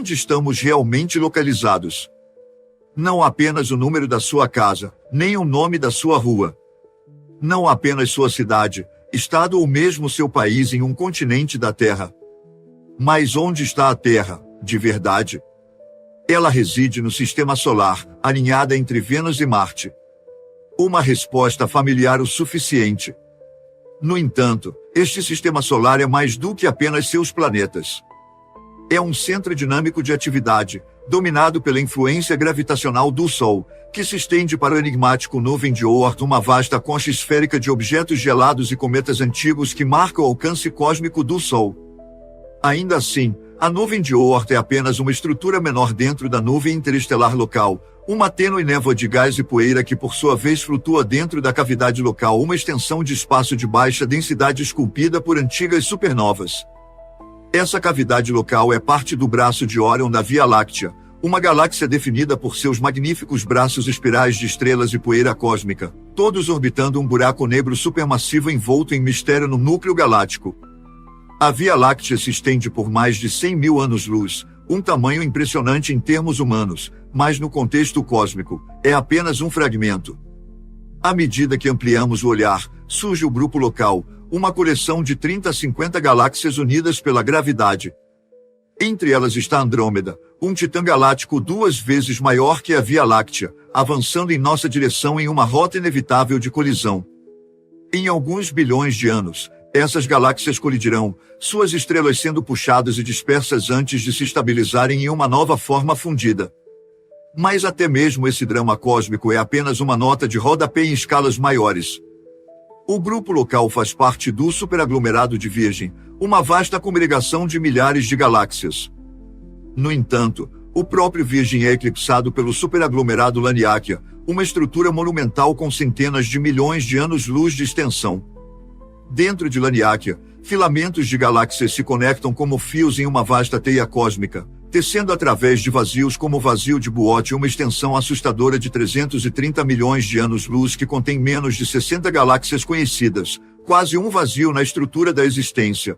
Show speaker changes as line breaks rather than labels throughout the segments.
onde estamos realmente localizados. Não apenas o número da sua casa, nem o nome da sua rua. Não apenas sua cidade, estado ou mesmo seu país em um continente da Terra. Mas onde está a Terra, de verdade? Ela reside no Sistema Solar, alinhada entre Vênus e Marte. Uma resposta familiar o suficiente. No entanto, este sistema solar é mais do que apenas seus planetas. É um centro dinâmico de atividade, dominado pela influência gravitacional do Sol, que se estende para o enigmático nuvem de Oort, uma vasta concha esférica de objetos gelados e cometas antigos que marca o alcance cósmico do Sol. Ainda assim, a nuvem de Oort é apenas uma estrutura menor dentro da nuvem interestelar local, uma tênue névoa de gás e poeira que por sua vez flutua dentro da cavidade local, uma extensão de espaço de baixa densidade esculpida por antigas supernovas. Essa cavidade local é parte do braço de Órion da Via Láctea, uma galáxia definida por seus magníficos braços espirais de estrelas e poeira cósmica, todos orbitando um buraco negro supermassivo envolto em mistério no núcleo galáctico. A Via Láctea se estende por mais de 100 mil anos-luz, um tamanho impressionante em termos humanos, mas no contexto cósmico, é apenas um fragmento. À medida que ampliamos o olhar, surge o grupo local, uma coleção de 30 a 50 galáxias unidas pela gravidade. Entre elas está Andrômeda, um titã galáctico 2 vezes maior que a Via Láctea, avançando em nossa direção em uma rota inevitável de colisão. Em alguns bilhões de anos, essas galáxias colidirão, suas estrelas sendo puxadas e dispersas antes de se estabilizarem em uma nova forma fundida. Mas até mesmo esse drama cósmico é apenas uma nota de rodapé em escalas maiores. O grupo local faz parte do superaglomerado de Virgem, uma vasta congregação de milhares de galáxias. No entanto, o próprio Virgem é eclipsado pelo superaglomerado Laniakea, uma estrutura monumental com centenas de milhões de anos-luz de extensão. Dentro de Laniakea, filamentos de galáxias se conectam como fios em uma vasta teia cósmica, tecendo através de vazios como o vazio de Buote uma extensão assustadora de 330 milhões de anos-luz que contém menos de 60 galáxias conhecidas, quase um vazio na estrutura da existência.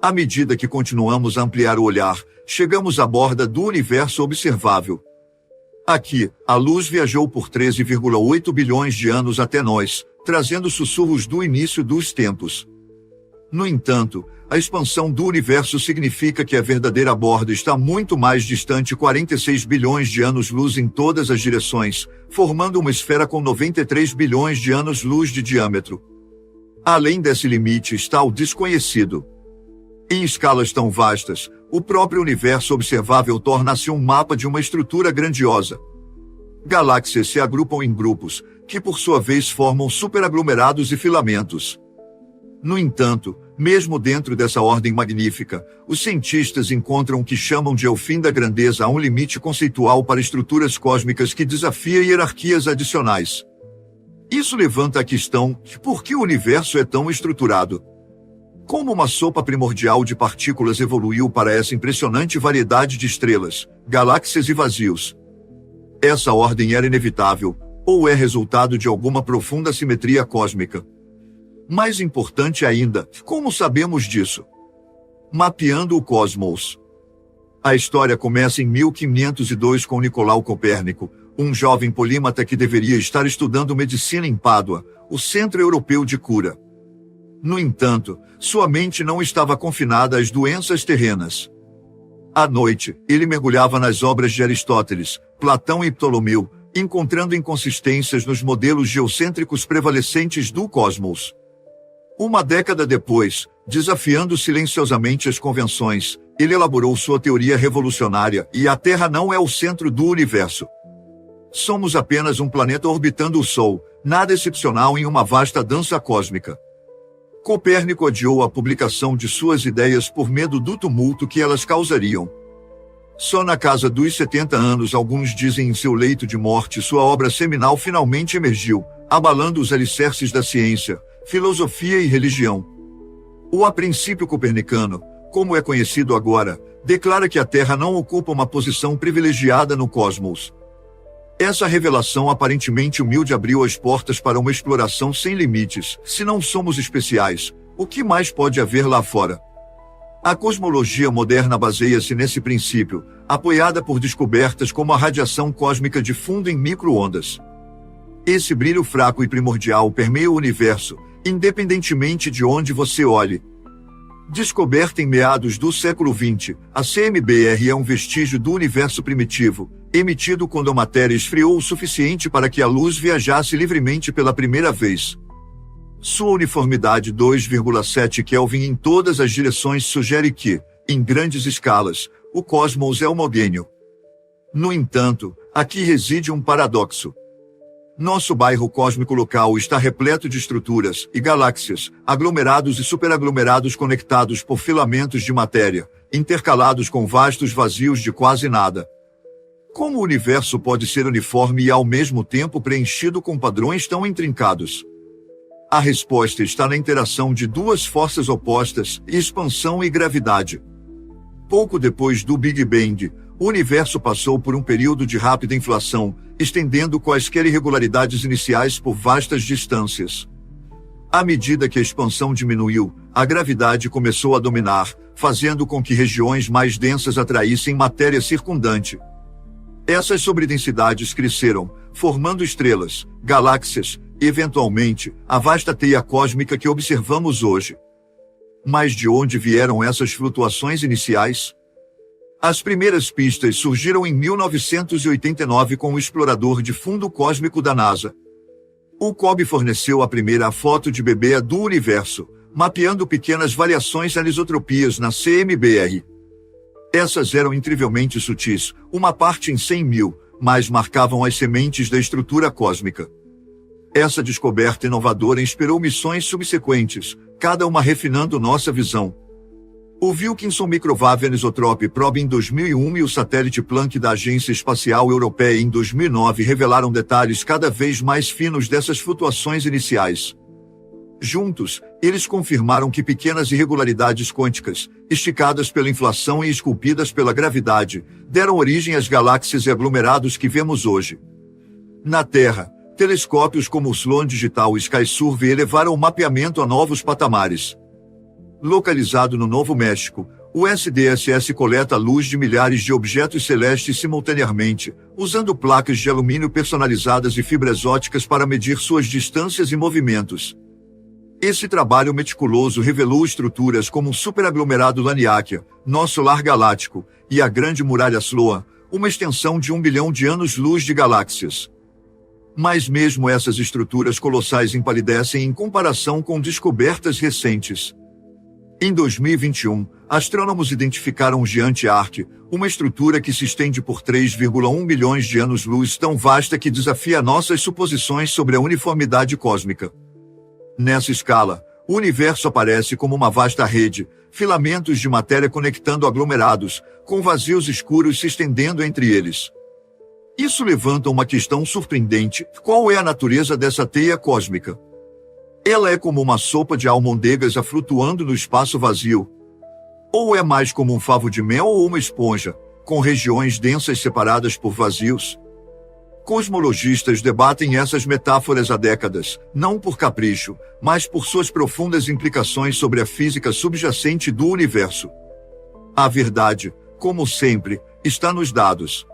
À medida que continuamos a ampliar o olhar, chegamos à borda do universo observável. Aqui, a luz viajou por 13,8 bilhões de anos até nós, trazendo sussurros do início dos tempos. No entanto, a expansão do universo significa que a verdadeira borda está muito mais distante, 46 bilhões de anos-luz em todas as direções, formando uma esfera com 93 bilhões de anos-luz de diâmetro. Além desse limite está o desconhecido. Em escalas tão vastas, o próprio universo observável torna-se um mapa de uma estrutura grandiosa. Galáxias se agrupam em grupos, que por sua vez formam superaglomerados e filamentos. No entanto, mesmo dentro dessa ordem magnífica, os cientistas encontram o que chamam de o fim da grandeza a um limite conceitual para estruturas cósmicas que desafia hierarquias adicionais. Isso levanta a questão de por que o universo é tão estruturado. Como uma sopa primordial de partículas evoluiu para essa impressionante variedade de estrelas, galáxias e vazios? Essa ordem era inevitável, ou é resultado de alguma profunda simetria cósmica? Mais importante ainda, como sabemos disso? Mapeando o cosmos. A história começa em 1502 com Nicolau Copérnico, um jovem polímata que deveria estar estudando medicina em Pádua, o centro europeu de cura. No entanto, sua mente não estava confinada às doenças terrenas. À noite, ele mergulhava nas obras de Aristóteles, Platão e Ptolomeu, encontrando inconsistências nos modelos geocêntricos prevalecentes do cosmos. Uma década depois, desafiando silenciosamente as convenções, ele elaborou sua teoria revolucionária, e a Terra não é o centro do universo. Somos apenas um planeta orbitando o Sol, nada excepcional em uma vasta dança cósmica. Copérnico adiou a publicação de suas ideias por medo do tumulto que elas causariam. Só na casa dos 70 anos, alguns dizem em seu leito de morte, sua obra seminal finalmente emergiu, abalando os alicerces da ciência, filosofia e religião. O A Princípio Copernicano, como é conhecido agora, declara que a Terra não ocupa uma posição privilegiada no cosmos. Essa revelação aparentemente humilde abriu as portas para uma exploração sem limites. Se não somos especiais, o que mais pode haver lá fora? A cosmologia moderna baseia-se nesse princípio, apoiada por descobertas como a radiação cósmica de fundo em micro-ondas. Esse brilho fraco e primordial permeia o universo, independentemente de onde você olhe. Descoberta em meados do século XX, a CMBR é um vestígio do universo primitivo, emitido quando a matéria esfriou o suficiente para que a luz viajasse livremente pela primeira vez. Sua uniformidade 2,7 Kelvin em todas as direções sugere que, em grandes escalas, o cosmos é homogêneo. No entanto, aqui reside um paradoxo. Nosso bairro cósmico local está repleto de estruturas e galáxias, aglomerados e superaglomerados conectados por filamentos de matéria, intercalados com vastos vazios de quase nada. Como o universo pode ser uniforme e ao mesmo tempo preenchido com padrões tão intrincados? A resposta está na interação de duas forças opostas, expansão e gravidade. Pouco depois do Big Bang, o universo passou por um período de rápida inflação, estendendo quaisquer irregularidades iniciais por vastas distâncias. À medida que a expansão diminuiu, a gravidade começou a dominar, fazendo com que regiões mais densas atraíssem matéria circundante. Essas sobredensidades cresceram, formando estrelas, galáxias, e, eventualmente, a vasta teia cósmica que observamos hoje. Mas de onde vieram essas flutuações iniciais? As primeiras pistas surgiram em 1989 com o explorador de fundo cósmico da NASA. O COB forneceu a primeira foto de bebê do universo, mapeando pequenas variações anisotropias na CMBR. Essas eram incrivelmente sutis, uma parte em 100 mil, mas marcavam as sementes da estrutura cósmica. Essa descoberta inovadora inspirou missões subsequentes, cada uma refinando nossa visão. O Wilkinson Microwave Anisotrope Probe em 2001 e o satélite Planck da Agência Espacial Europeia em 2009 revelaram detalhes cada vez mais finos dessas flutuações iniciais. Juntos, eles confirmaram que pequenas irregularidades quânticas, esticadas pela inflação e esculpidas pela gravidade, deram origem às galáxias e aglomerados que vemos hoje. Na Terra, telescópios como o Sloan Digital e Sky Survey elevaram o mapeamento a novos patamares. Localizado no Novo México, o SDSS coleta a luz de milhares de objetos celestes simultaneamente, usando placas de alumínio personalizadas e fibras óticas para medir suas distâncias e movimentos. Esse trabalho meticuloso revelou estruturas como o superaglomerado Laniakea, nosso lar galáctico, e a Grande Muralha Sloan, uma extensão de 1 bilhão de anos-luz de galáxias. Mas mesmo essas estruturas colossais empalidecem em comparação com descobertas recentes. Em 2021, astrônomos identificaram o Giant Arc, uma estrutura que se estende por 3,1 milhões de anos-luz, tão vasta que desafia nossas suposições sobre a uniformidade cósmica. Nessa escala, o universo aparece como uma vasta rede, filamentos de matéria conectando aglomerados, com vazios escuros se estendendo entre eles. Isso levanta uma questão surpreendente: qual é a natureza dessa teia cósmica? Ela é como uma sopa de almôndegas flutuando no espaço vazio? Ou é mais como um favo de mel ou uma esponja, com regiões densas separadas por vazios? Cosmologistas debatem essas metáforas há décadas, não por capricho, mas por suas profundas implicações sobre a física subjacente do universo. A verdade, como sempre, está nos dados.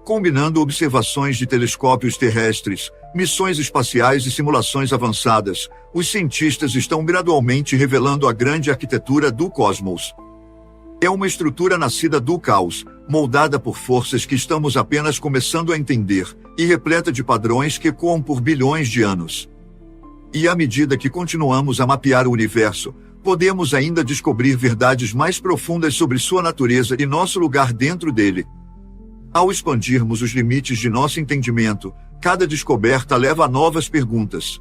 Combinando observações de telescópios terrestres, missões espaciais e simulações avançadas, os cientistas estão gradualmente revelando a grande arquitetura do cosmos. É uma estrutura nascida do caos, moldada por forças que estamos apenas começando a entender, e repleta de padrões que ecoam por bilhões de anos. E à medida que continuamos a mapear o universo, podemos ainda descobrir verdades mais profundas sobre sua natureza e nosso lugar dentro dele. Ao expandirmos os limites de nosso entendimento, cada descoberta leva a novas perguntas.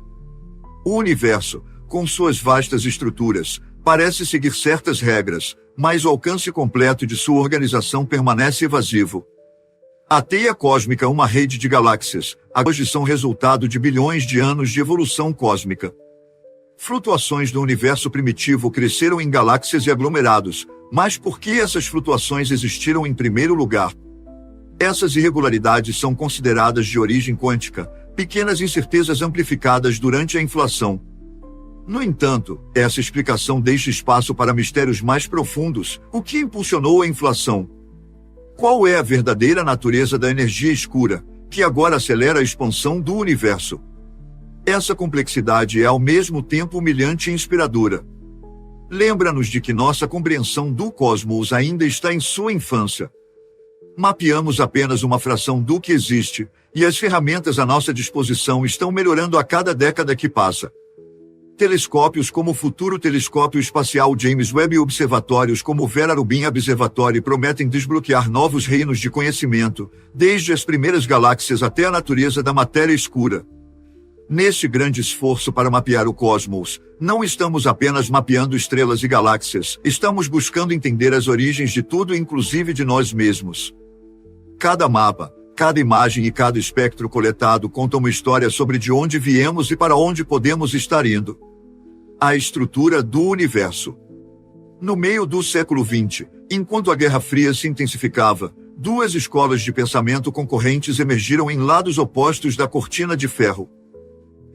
O universo, com suas vastas estruturas, parece seguir certas regras, mas o alcance completo de sua organização permanece evasivo. A teia cósmica é uma rede de galáxias, hoje são resultado de bilhões de anos de evolução cósmica. Flutuações do universo primitivo cresceram em galáxias e aglomerados, mas por que essas flutuações existiram em primeiro lugar? Essas irregularidades são consideradas de origem quântica, pequenas incertezas amplificadas durante a inflação. No entanto, essa explicação deixa espaço para mistérios mais profundos. O que impulsionou a inflação? Qual é a verdadeira natureza da energia escura, que agora acelera a expansão do universo? Essa complexidade é ao mesmo tempo humilhante e inspiradora. Lembra-nos de que nossa compreensão do cosmos ainda está em sua infância. Mapeamos apenas uma fração do que existe, e as ferramentas à nossa disposição estão melhorando a cada década que passa. Telescópios como o futuro telescópio espacial James Webb e observatórios como o Vera Rubin Observatory prometem desbloquear novos reinos de conhecimento, desde as primeiras galáxias até a natureza da matéria escura. Neste grande esforço para mapear o cosmos, não estamos apenas mapeando estrelas e galáxias, estamos buscando entender as origens de tudo, inclusive de nós mesmos. Cada mapa, cada imagem e cada espectro coletado conta uma história sobre de onde viemos e para onde podemos estar indo. A estrutura do universo. No meio do século XX, enquanto a Guerra Fria se intensificava, duas escolas de pensamento concorrentes emergiram em lados opostos da cortina de ferro.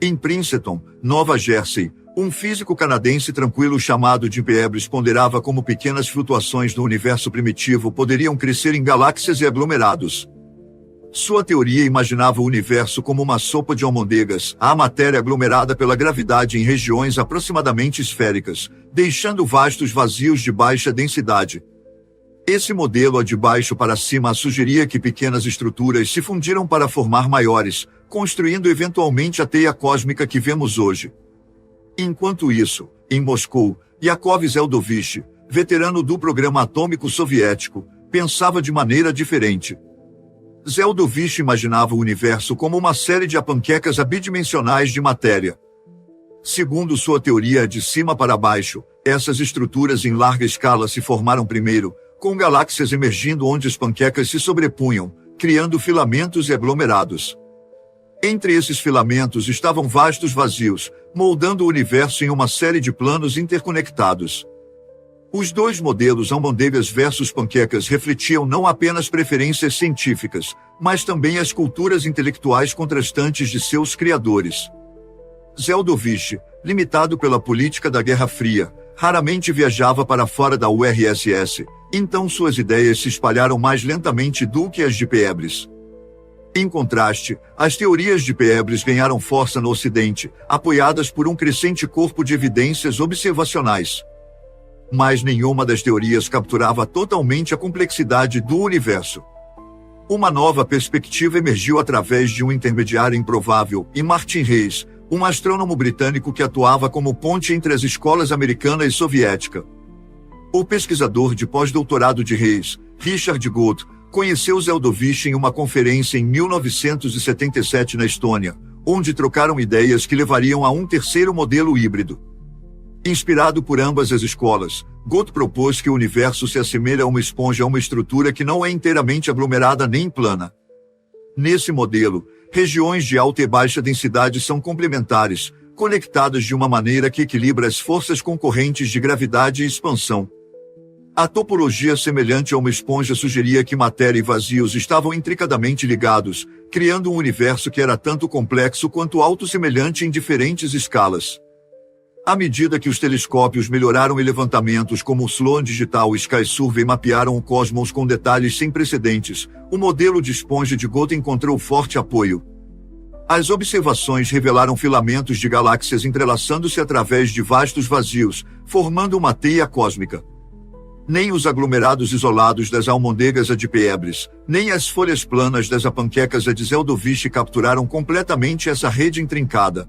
Em Princeton, Nova Jersey, um físico canadense tranquilo chamado Jim Peebles ponderava como pequenas flutuações do universo primitivo poderiam crescer em galáxias e aglomerados. Sua teoria imaginava o universo como uma sopa de almôndegas, a matéria aglomerada pela gravidade em regiões aproximadamente esféricas, deixando vastos vazios de baixa densidade. Esse modelo de baixo para cima sugeria que pequenas estruturas se fundiram para formar maiores, construindo eventualmente a teia cósmica que vemos hoje. Enquanto isso, em Moscou, Yakov Zeldovich, veterano do programa atômico soviético, pensava de maneira diferente. Zeldovich imaginava o universo como uma série de panquecas bidimensionais de matéria. Segundo sua teoria de cima para baixo, essas estruturas em larga escala se formaram primeiro, com galáxias emergindo onde as panquecas se sobrepunham, criando filamentos e aglomerados. Entre esses filamentos estavam vastos vazios, moldando o universo em uma série de planos interconectados. Os dois modelos almôndegas versus panquecas refletiam não apenas preferências científicas, mas também as culturas intelectuais contrastantes de seus criadores. Zeldovich, limitado pela política da Guerra Fria, raramente viajava para fora da URSS, então suas ideias se espalharam mais lentamente do que as de Peebles. Em contraste, as teorias de Peebles ganharam força no Ocidente, apoiadas por um crescente corpo de evidências observacionais. Mas nenhuma das teorias capturava totalmente a complexidade do universo. Uma nova perspectiva emergiu através de um intermediário improvável, e Martin Rees, um astrônomo britânico que atuava como ponte entre as escolas americana e soviética. O pesquisador de pós-doutorado de Rees, Richard Gould, conheceu Zeldovich em uma conferência em 1977 na Estônia, onde trocaram ideias que levariam a um terceiro modelo híbrido. Inspirado por ambas as escolas, Gould propôs que o universo se assemelha a uma esponja, a uma estrutura que não é inteiramente aglomerada nem plana. Nesse modelo, regiões de alta e baixa densidade são complementares, conectadas de uma maneira que equilibra as forças concorrentes de gravidade e expansão. A topologia semelhante a uma esponja sugeria que matéria e vazios estavam intricadamente ligados, criando um universo que era tanto complexo quanto autossemelhante em diferentes escalas. À medida que os telescópios melhoraram e levantamentos como o Sloan Digital e Sky Survey mapearam o cosmos com detalhes sem precedentes, o modelo de esponja de Gould encontrou forte apoio. As observações revelaram filamentos de galáxias entrelaçando-se através de vastos vazios, formando uma teia cósmica. Nem os aglomerados isolados das almôndegas de Peebles, nem as folhas planas das panquecas de Zeldovich capturaram completamente essa rede intrincada.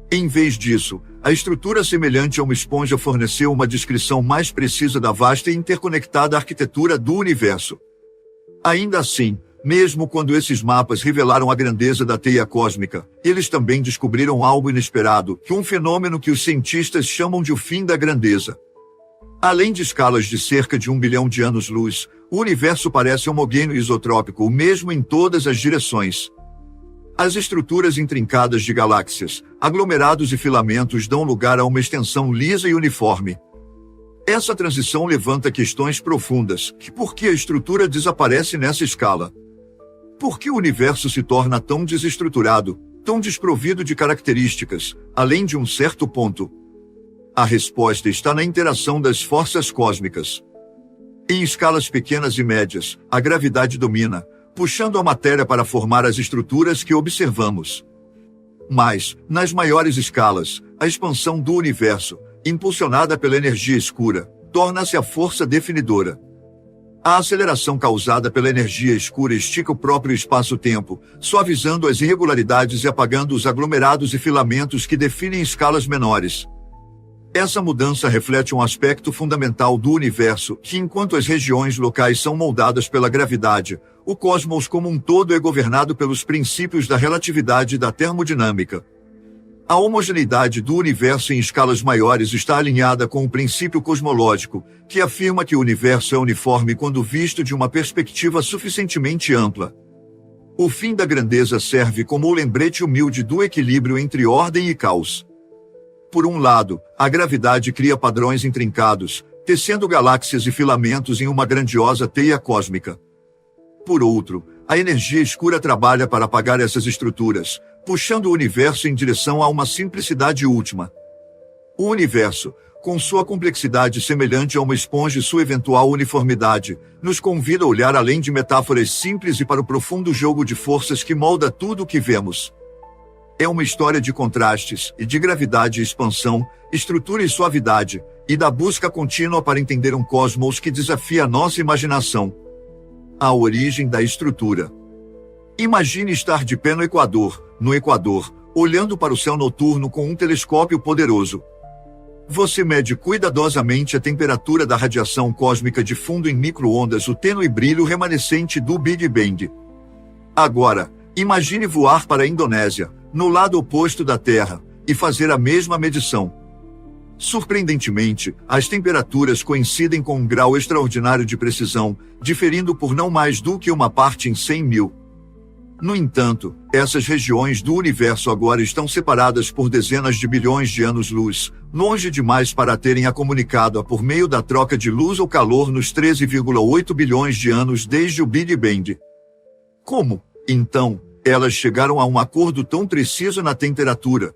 Em vez disso, a estrutura semelhante a uma esponja forneceu uma descrição mais precisa da vasta e interconectada arquitetura do universo. Ainda assim, mesmo quando esses mapas revelaram a grandeza da teia cósmica, eles também descobriram algo inesperado, um fenômeno que os cientistas chamam de o fim da grandeza. Além de escalas de cerca de 1 bilhão de anos-luz, o universo parece homogêneo e isotrópico, mesmo em todas as direções. As estruturas intrincadas de galáxias, aglomerados e filamentos dão lugar a uma extensão lisa e uniforme. Essa transição levanta questões profundas. Por que a estrutura desaparece nessa escala? Por que o universo se torna tão desestruturado, tão desprovido de características, além de um certo ponto? A resposta está na interação das forças cósmicas. Em escalas pequenas e médias, a gravidade domina, puxando a matéria para formar as estruturas que observamos. Mas, nas maiores escalas, a expansão do universo, impulsionada pela energia escura, torna-se a força definidora. A aceleração causada pela energia escura estica o próprio espaço-tempo, suavizando as irregularidades e apagando os aglomerados e filamentos que definem escalas menores. Essa mudança reflete um aspecto fundamental do universo, que enquanto as regiões locais são moldadas pela gravidade, o cosmos como um todo é governado pelos princípios da relatividade e da termodinâmica. A homogeneidade do universo em escalas maiores está alinhada com o princípio cosmológico, que afirma que o universo é uniforme quando visto de uma perspectiva suficientemente ampla. O fim da grandeza serve como o lembrete humilde do equilíbrio entre ordem e caos. Por um lado, a gravidade cria padrões intrincados, tecendo galáxias e filamentos em uma grandiosa teia cósmica. Por outro, a energia escura trabalha para apagar essas estruturas, puxando o universo em direção a uma simplicidade última. O universo, com sua complexidade semelhante a uma esponja e sua eventual uniformidade, nos convida a olhar além de metáforas simples e para o profundo jogo de forças que molda tudo o que vemos. É uma história de contrastes, e de gravidade e expansão, estrutura e suavidade, e da busca contínua para entender um cosmos que desafia a nossa imaginação. A origem da estrutura. Imagine estar de pé no Equador, olhando para o céu noturno com um telescópio poderoso. Você mede cuidadosamente a temperatura da radiação cósmica de fundo em micro-ondas, o tênue brilho remanescente do Big Bang. Agora, imagine voar para a Indonésia, no lado oposto da Terra, e fazer a mesma medição. Surpreendentemente, as temperaturas coincidem com um grau extraordinário de precisão, diferindo por não mais do que uma parte em 100.000. No entanto, essas regiões do universo agora estão separadas por dezenas de bilhões de anos-luz, longe demais para terem a comunicado por meio da troca de luz ou calor nos 13,8 bilhões de anos desde o Big Bang. Como, então, elas chegaram a um acordo tão preciso na temperatura?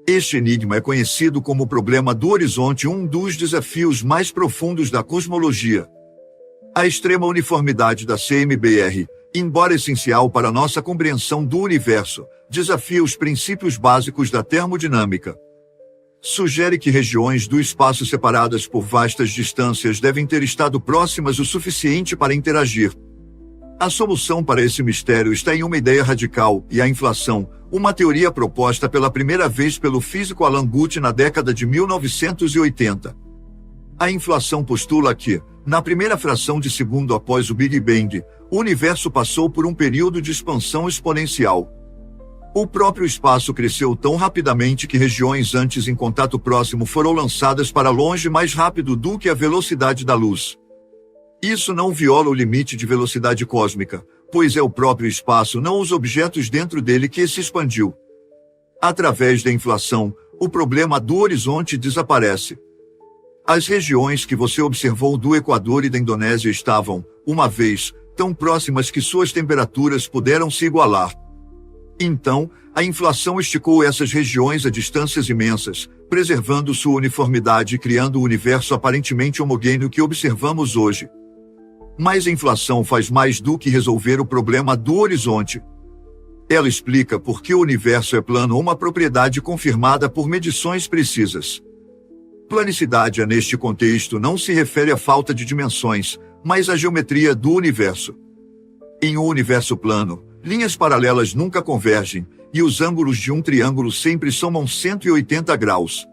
Este enigma é conhecido como o problema do horizonte, um dos desafios mais profundos da cosmologia. A extrema uniformidade da CMBR, embora essencial para nossa compreensão do universo, desafia os princípios básicos da termodinâmica. Sugere que regiões do espaço separadas por vastas distâncias devem ter estado próximas o suficiente para interagir. A solução para esse mistério está em uma ideia radical, e a inflação, uma teoria proposta pela primeira vez pelo físico Alan Guth na década de 1980. A inflação postula que, na primeira fração de segundo após o Big Bang, o universo passou por um período de expansão exponencial. O próprio espaço cresceu tão rapidamente que regiões antes em contato próximo foram lançadas para longe mais rápido do que a velocidade da luz. Isso não viola o limite de velocidade cósmica, pois é o próprio espaço, não os objetos dentro dele, que se expandiu. Através da inflação, o problema do horizonte desaparece. As regiões que você observou do Equador e da Indonésia estavam, uma vez, tão próximas que suas temperaturas puderam se igualar. Então, a inflação esticou essas regiões a distâncias imensas, preservando sua uniformidade e criando o universo aparentemente homogêneo que observamos hoje. Mas a inflação faz mais do que resolver o problema do horizonte. Ela explica por que o universo é plano, uma propriedade confirmada por medições precisas. Planicidade, neste contexto, não se refere à falta de dimensões, mas à geometria do universo. Em um universo plano, linhas paralelas nunca convergem, e os ângulos de um triângulo sempre somam 180 graus.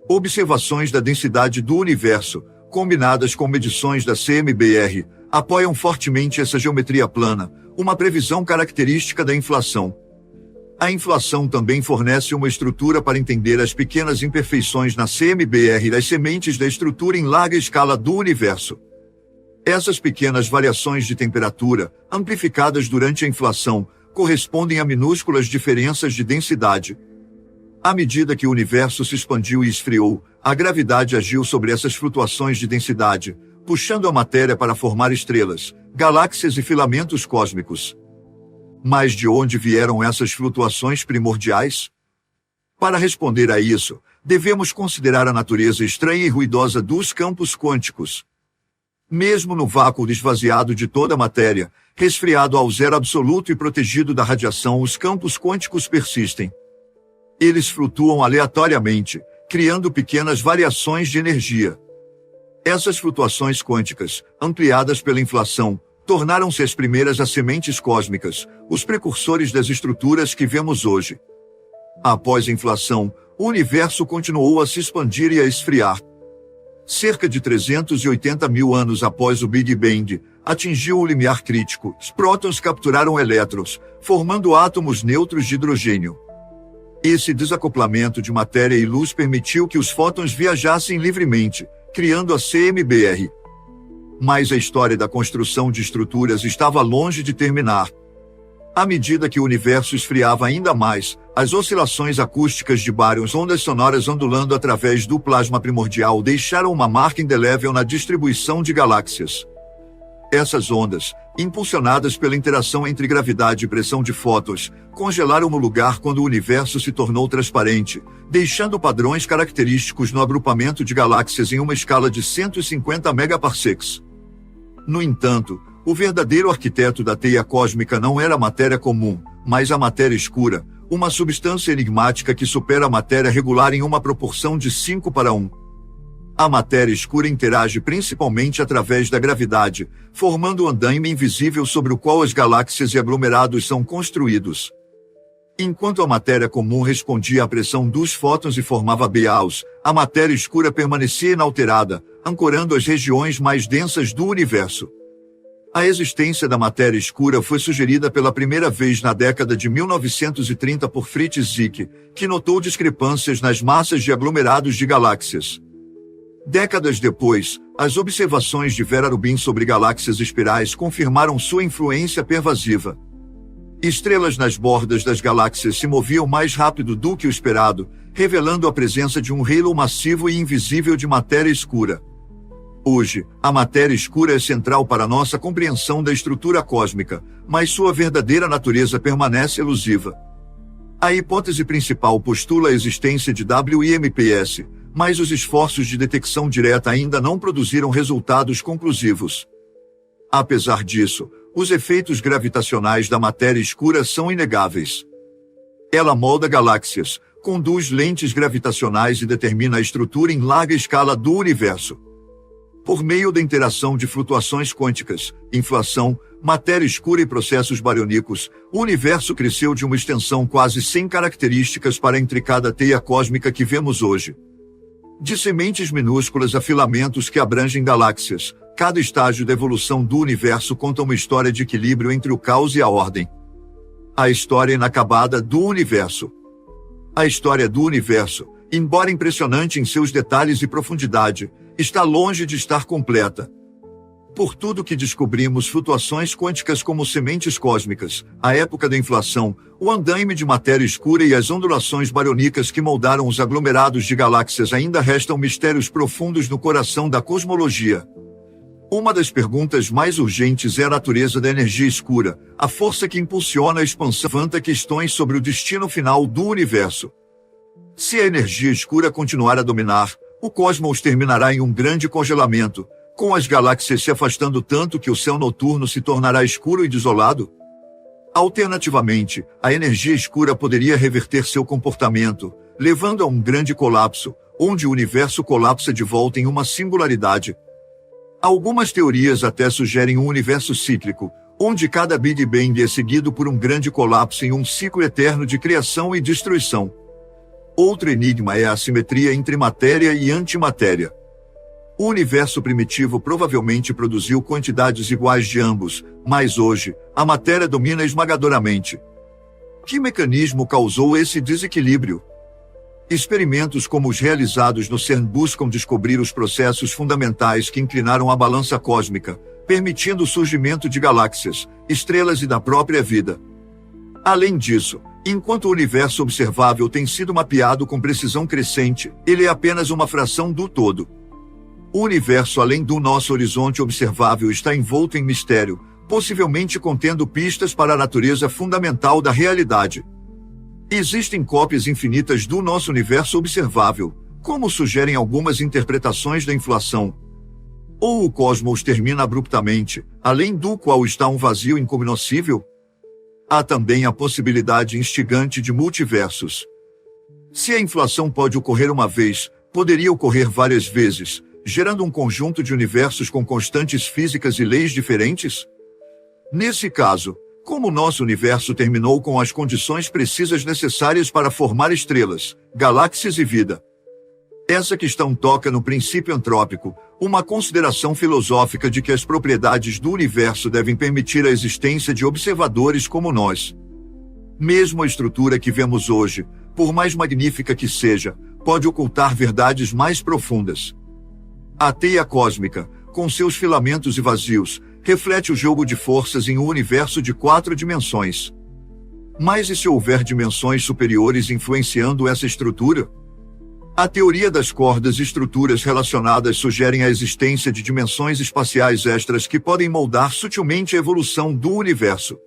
Observações da densidade do universo, combinadas com medições da CMBR, apoiam fortemente essa geometria plana, uma previsão característica da inflação. A inflação também fornece uma estrutura para entender as pequenas imperfeições na CMBR, das sementes da estrutura em larga escala do universo. Essas pequenas variações de temperatura, amplificadas durante a inflação, correspondem a minúsculas diferenças de densidade. À medida que o universo se expandiu e esfriou, a gravidade agiu sobre essas flutuações de densidade, puxando a matéria para formar estrelas, galáxias e filamentos cósmicos. Mas de onde vieram essas flutuações primordiais? Para responder a isso, Devemos considerar a natureza estranha e ruidosa dos campos quânticos. Mesmo no vácuo esvaziado de toda a matéria, resfriado ao zero absoluto e protegido da radiação, os campos quânticos persistem. Eles flutuam aleatoriamente, criando pequenas variações de energia. Essas flutuações quânticas, ampliadas pela inflação, tornaram-se as primeiras sementes cósmicas, os precursores das estruturas que vemos hoje. Após a inflação, o universo continuou a se expandir e a esfriar. Cerca de 380 mil anos após o Big Bang, atingiu o limiar crítico. Os prótons capturaram elétrons, formando átomos neutros de hidrogênio. Esse desacoplamento de matéria e luz permitiu que os fótons viajassem livremente, criando a CMBR. Mas a história da construção de estruturas estava longe de terminar. À medida que o universo esfriava ainda mais, as oscilações acústicas de bárions, ondas sonoras ondulando através do plasma primordial, deixaram uma marca indelével na distribuição de galáxias. Essas ondas, impulsionadas pela interação entre gravidade e pressão de fótons, congelaram o lugar quando o universo se tornou transparente, deixando padrões característicos no agrupamento de galáxias em uma escala de 150 megaparsecs. No entanto, o verdadeiro arquiteto da teia cósmica não era a matéria comum, mas a matéria escura, uma substância enigmática que supera a matéria regular em uma proporção de 5:1. A matéria escura interage principalmente através da gravidade, formando um andaime invisível sobre o qual as galáxias e aglomerados são construídos. Enquanto a matéria comum respondia à pressão dos fótons e formava BAOs, a matéria escura permanecia inalterada, ancorando as regiões mais densas do universo. A existência da matéria escura foi sugerida pela primeira vez na década de 1930 por Fritz Zwicky, que notou discrepâncias nas massas de aglomerados de galáxias. Décadas depois, as observações de Vera Rubin sobre galáxias espirais confirmaram sua influência pervasiva. Estrelas nas bordas das galáxias se moviam mais rápido do que o esperado, revelando a presença de um halo massivo e invisível de matéria escura. Hoje, a matéria escura é central para nossa compreensão da estrutura cósmica, mas sua verdadeira natureza permanece elusiva. A hipótese principal postula a existência de WIMPs, mas os esforços de detecção direta ainda não produziram resultados conclusivos. Apesar disso, os efeitos gravitacionais da matéria escura são inegáveis. Ela molda galáxias, conduz lentes gravitacionais e determina a estrutura em larga escala do universo. Por meio da interação de flutuações quânticas, inflação, matéria escura e processos bariônicos, o universo cresceu de uma extensão quase sem características para a intricada teia cósmica que vemos hoje. De sementes minúsculas a filamentos que abrangem galáxias, cada estágio da evolução do universo conta uma história de equilíbrio entre o caos e a ordem. A história inacabada do universo. A história do universo, embora impressionante em seus detalhes e profundidade, está longe de estar completa. Por tudo que descobrimos flutuações quânticas como sementes cósmicas, a época da inflação, o andaime de matéria escura e as ondulações bariônicas que moldaram os aglomerados de galáxias ainda restam mistérios profundos no coração da cosmologia. Uma das perguntas mais urgentes é a natureza da energia escura, a força que impulsiona a expansão, levanta questões sobre o destino final do universo. Se a energia escura continuar a dominar, o cosmos terminará em um grande congelamento, com as galáxias se afastando tanto que o céu noturno se tornará escuro e desolado? Alternativamente, a energia escura poderia reverter seu comportamento, levando a um grande colapso, onde o universo colapsa de volta em uma singularidade. Algumas teorias até sugerem um universo cíclico, onde cada Big Bang é seguido por um grande colapso em um ciclo eterno de criação e destruição. Outro enigma é a assimetria entre matéria e antimatéria. O universo primitivo provavelmente produziu quantidades iguais de ambos, mas hoje, a matéria domina esmagadoramente. Que mecanismo causou esse desequilíbrio? Experimentos como os realizados no CERN buscam descobrir os processos fundamentais que inclinaram a balança cósmica, permitindo o surgimento de galáxias, estrelas e da própria vida. Além disso, enquanto o universo observável tem sido mapeado com precisão crescente, ele é apenas uma fração do todo. O universo além do nosso horizonte observável está envolto em mistério, possivelmente contendo pistas para a natureza fundamental da realidade. Existem cópias infinitas do nosso universo observável, como sugerem algumas interpretações da inflação. Ou o cosmos termina abruptamente, além do qual está um vazio incognoscível? Há também a possibilidade instigante de multiversos. Se a inflação pode ocorrer uma vez, poderia ocorrer várias vezes, gerando um conjunto de universos com constantes físicas e leis diferentes? Nesse caso, como o nosso universo terminou com as condições precisas necessárias para formar estrelas, galáxias e vida? Essa questão toca no princípio antrópico, uma consideração filosófica de que as propriedades do universo devem permitir a existência de observadores como nós. Mesmo a estrutura que vemos hoje, por mais magnífica que seja, pode ocultar verdades mais profundas. A teia cósmica, com seus filamentos e vazios, reflete o jogo de forças em um universo de 4 dimensões. Mas e se houver dimensões superiores influenciando essa estrutura? A teoria das cordas e estruturas relacionadas sugerem a existência de dimensões espaciais extras que podem moldar sutilmente a evolução do universo.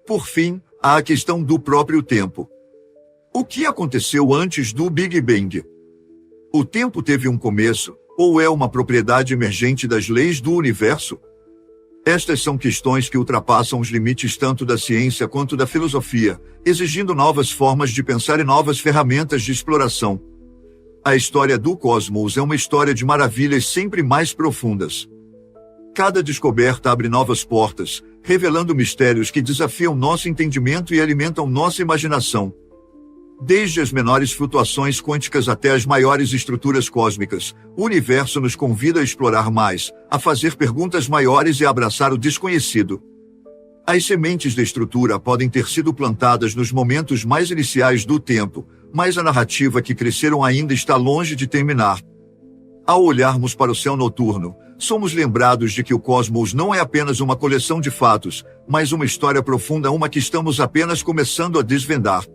Por fim, há a questão do próprio tempo. O que aconteceu antes do Big Bang? O tempo teve um começo, ou é uma propriedade emergente das leis do universo? Estas são questões que ultrapassam os limites tanto da ciência quanto da filosofia, exigindo novas formas de pensar e novas ferramentas de exploração. A história do cosmos é uma história de maravilhas sempre mais profundas. Cada descoberta abre novas portas, revelando mistérios que desafiam nosso entendimento e alimentam nossa imaginação. Desde as menores flutuações quânticas até as maiores estruturas cósmicas, o universo nos convida a explorar mais, a fazer perguntas maiores e a abraçar o desconhecido. As sementes da estrutura podem ter sido plantadas nos momentos mais iniciais do tempo, mas a narrativa que cresceram ainda está longe de terminar. Ao olharmos para o céu noturno, somos lembrados de que o cosmos não é apenas uma coleção de fatos, mas uma história profunda, uma que estamos apenas começando a desvendar.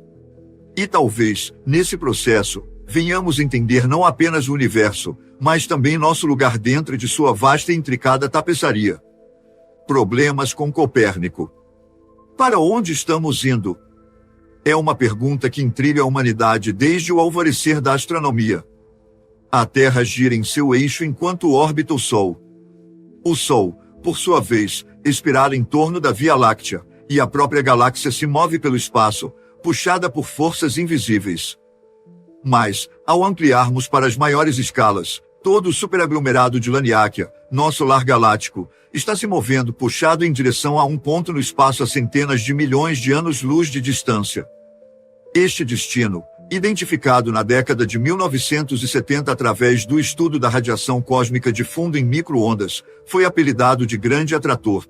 E talvez, nesse processo, venhamos entender não apenas o universo, mas também nosso lugar dentro de sua vasta e intricada tapeçaria. Problemas com Copérnico. Para onde estamos indo? É uma pergunta que intriga a humanidade desde o alvorecer da astronomia. A Terra gira em seu eixo enquanto orbita o Sol. O Sol, por sua vez, espirala em torno da Via Láctea, e a própria galáxia se move pelo espaço, puxada por forças invisíveis. Mas, ao ampliarmos para as maiores escalas, todo o superaglomerado de Laniakea, nosso lar galáctico, está se movendo puxado em direção a um ponto no espaço a centenas de milhões de anos-luz de distância. Este destino, identificado na década de 1970 através do estudo da radiação cósmica de fundo em micro-ondas, foi apelidado de Grande Atrator.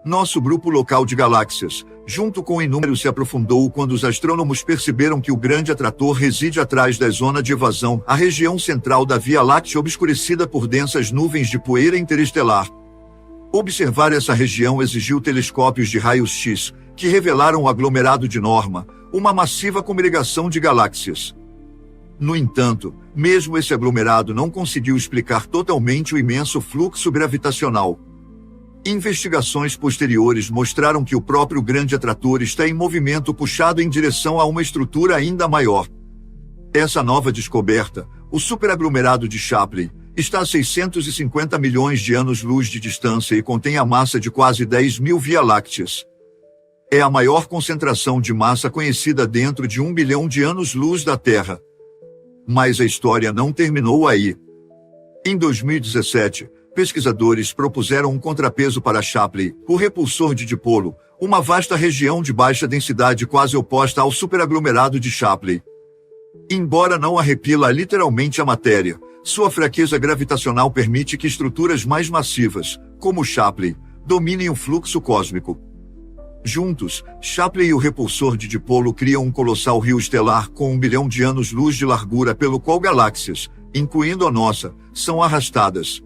Nosso grupo local de galáxias, junto com inúmeros, se aprofundou quando os astrônomos perceberam que o Grande Atrator reside atrás da zona de evasão, a região central da Via Láctea obscurecida por densas nuvens de poeira interestelar. Observar essa região exigiu telescópios de raios-x, que revelaram o aglomerado de Norma, uma massiva congregação de galáxias. No entanto, mesmo esse aglomerado não conseguiu explicar totalmente o imenso fluxo gravitacional. Investigações posteriores mostraram que o próprio Grande Atrator está em movimento puxado em direção a uma estrutura ainda maior. Essa nova descoberta, o superaglomerado de Shapley, está a 650 milhões de anos-luz de distância e contém a massa de quase 10.000 Via-Lácteas. É a maior concentração de massa conhecida dentro de 1 bilhão de anos-luz da Terra. Mas a história não terminou aí. Em 2017, pesquisadores propuseram um contrapeso para Shapley, o repulsor de dipolo, uma vasta região de baixa densidade quase oposta ao superaglomerado de Shapley. Embora não arrepila literalmente a matéria, sua fraqueza gravitacional permite que estruturas mais massivas, como Shapley, dominem o fluxo cósmico. Juntos, Shapley e o repulsor de dipolo criam um colossal rio estelar com 1 bilhão de anos-luz de largura pelo qual galáxias, incluindo a nossa, são arrastadas.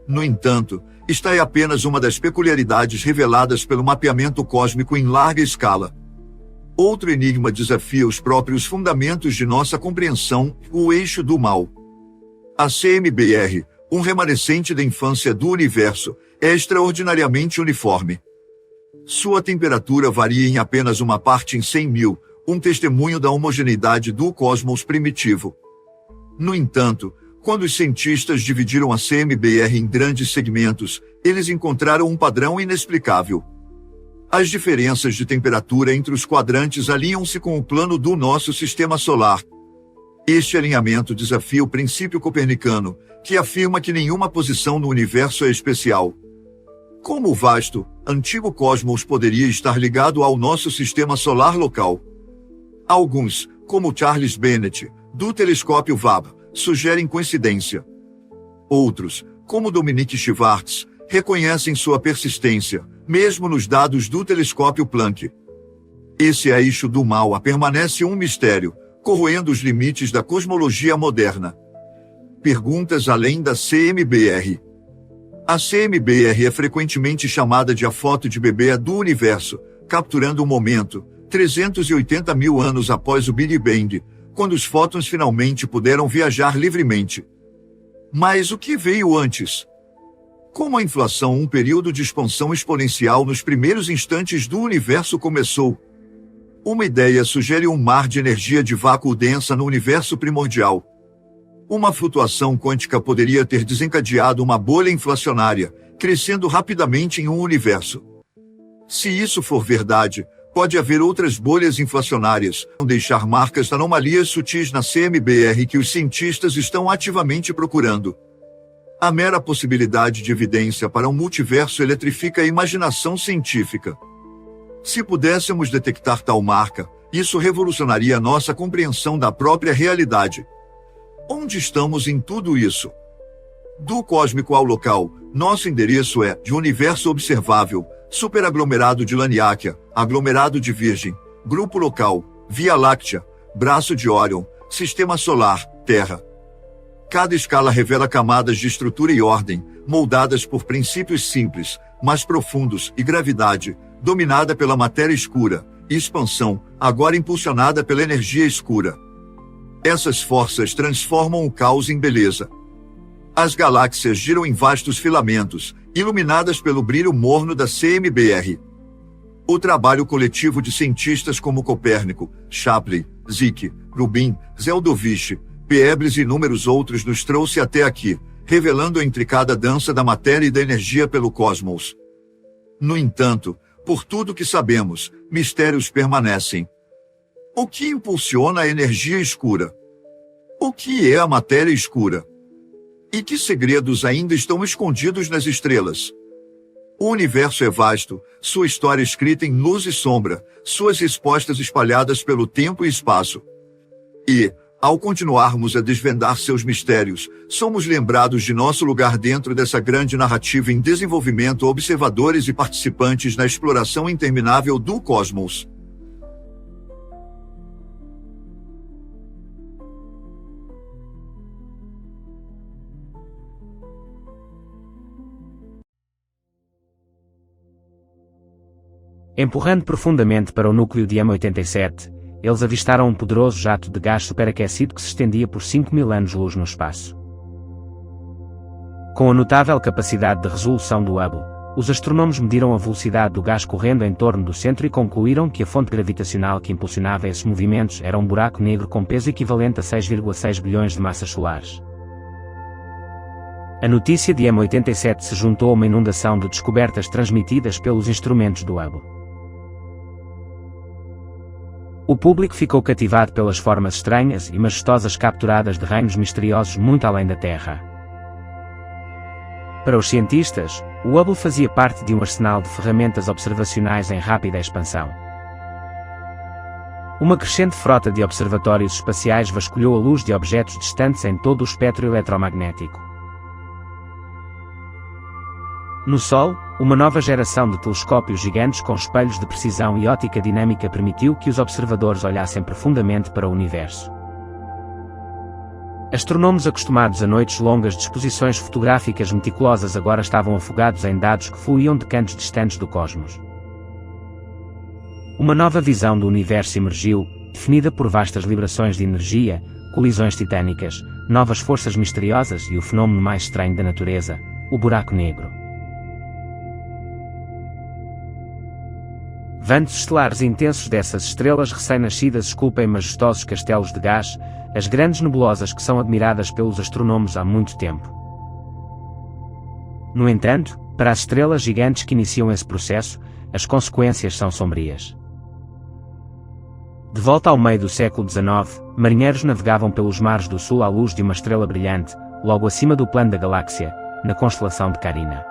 No entanto, esta é apenas uma das peculiaridades reveladas pelo mapeamento cósmico em larga escala. Outro enigma desafia os próprios fundamentos de nossa compreensão, o eixo do mal. A CMBR, um remanescente da infância do universo, é extraordinariamente uniforme. Sua temperatura varia em apenas uma parte em 100.000, um testemunho da homogeneidade do cosmos primitivo. No entanto, quando os cientistas dividiram a CMBR em grandes segmentos, eles encontraram um padrão inexplicável. As diferenças de temperatura entre os quadrantes alinham-se com o plano do nosso sistema solar. Este alinhamento desafia o princípio copernicano, que afirma que nenhuma posição no universo é especial. Como o vasto, antigo cosmos poderia estar ligado ao nosso sistema solar local? Alguns, como Charles Bennett, do telescópio Webb, sugerem coincidência. Outros, como Dominique Schwartz, reconhecem sua persistência, mesmo nos dados do telescópio Planck. Esse eixo do mal permanece um mistério, corroendo os limites da cosmologia moderna. Perguntas além da CMBR. A CMBR é frequentemente chamada de a foto de bebê do universo, capturando um momento, 380 mil anos após o Big Bang, quando os fótons finalmente puderam viajar livremente. Mas o que veio antes? Como a inflação, um período de expansão exponencial nos primeiros instantes do universo começou. Uma ideia sugere um mar de energia de vácuo densa no universo primordial. Uma flutuação quântica poderia ter desencadeado uma bolha inflacionária, crescendo rapidamente em um universo. Se isso for verdade, pode haver outras bolhas inflacionárias, vão deixar marcas de anomalias sutis na CMBR que os cientistas estão ativamente procurando. A mera possibilidade de evidência para um multiverso eletrifica a imaginação científica. Se pudéssemos detectar tal marca, isso revolucionaria a nossa compreensão da própria realidade. Onde estamos em tudo isso? Do cósmico ao local, nosso endereço é de universo observável, superaglomerado de Laniakea, aglomerado de Virgem, grupo local, Via Láctea, braço de Órion, sistema solar, Terra. Cada escala revela camadas de estrutura e ordem, moldadas por princípios simples, mas profundos, e gravidade, dominada pela matéria escura, e expansão, agora impulsionada pela energia escura. Essas forças transformam o caos em beleza. As galáxias giram em vastos filamentos, iluminadas pelo brilho morno da CMBR. O trabalho coletivo de cientistas como Copérnico, Shapley, Zwick, Rubin, Zeldovich, Peebles e inúmeros outros nos trouxe até aqui, revelando a intricada dança da matéria e da energia pelo cosmos. No entanto, por tudo que sabemos, mistérios permanecem. O que impulsiona a energia escura? O que é a matéria escura? E que segredos ainda estão escondidos nas estrelas? O universo é vasto, sua história escrita em luz e sombra, suas respostas espalhadas pelo tempo e espaço. E, ao continuarmos a desvendar seus mistérios, somos lembrados de nosso lugar dentro dessa grande narrativa em desenvolvimento, observadores e participantes na exploração interminável do cosmos.
Empurrando profundamente para o núcleo de M87, eles avistaram um poderoso jato de gás superaquecido que se estendia por 5.000 anos-luz no espaço. Com a notável capacidade de resolução do Hubble, os astrônomos mediram a velocidade do gás correndo em torno do centro e concluíram que a fonte gravitacional que impulsionava esses movimentos era um buraco negro com peso equivalente a 6,6 bilhões de massas solares. A notícia de M87 se juntou a uma inundação de descobertas transmitidas pelos instrumentos do Hubble. O público ficou cativado pelas formas estranhas e majestosas capturadas de reinos misteriosos muito além da Terra. Para os cientistas, o Hubble fazia parte de um arsenal de ferramentas observacionais em rápida expansão. Uma crescente frota de observatórios espaciais vasculhou a luz de objetos distantes em todo o espectro eletromagnético. No Sol, uma nova geração de telescópios gigantes com espelhos de precisão e ótica dinâmica permitiu que os observadores olhassem profundamente para o universo. Astronômos acostumados a noites longas de exposições fotográficas meticulosas agora estavam afogados em dados que fluíam de cantos distantes do cosmos. Uma nova visão do universo emergiu, definida por vastas librações de energia, colisões titânicas, novas forças misteriosas e o fenômeno mais estranho da natureza, o buraco negro. ventos estelares intensos dessas estrelas recém-nascidas esculpem majestosos castelos de gás, as grandes nebulosas que são admiradas pelos astrônomos há muito tempo. No entanto, para as estrelas gigantes que iniciam esse processo, as consequências são sombrias. De volta ao meio do século XIX, marinheiros navegavam pelos mares do sul à luz de uma estrela brilhante, logo acima do plano da galáxia, na constelação de Carina.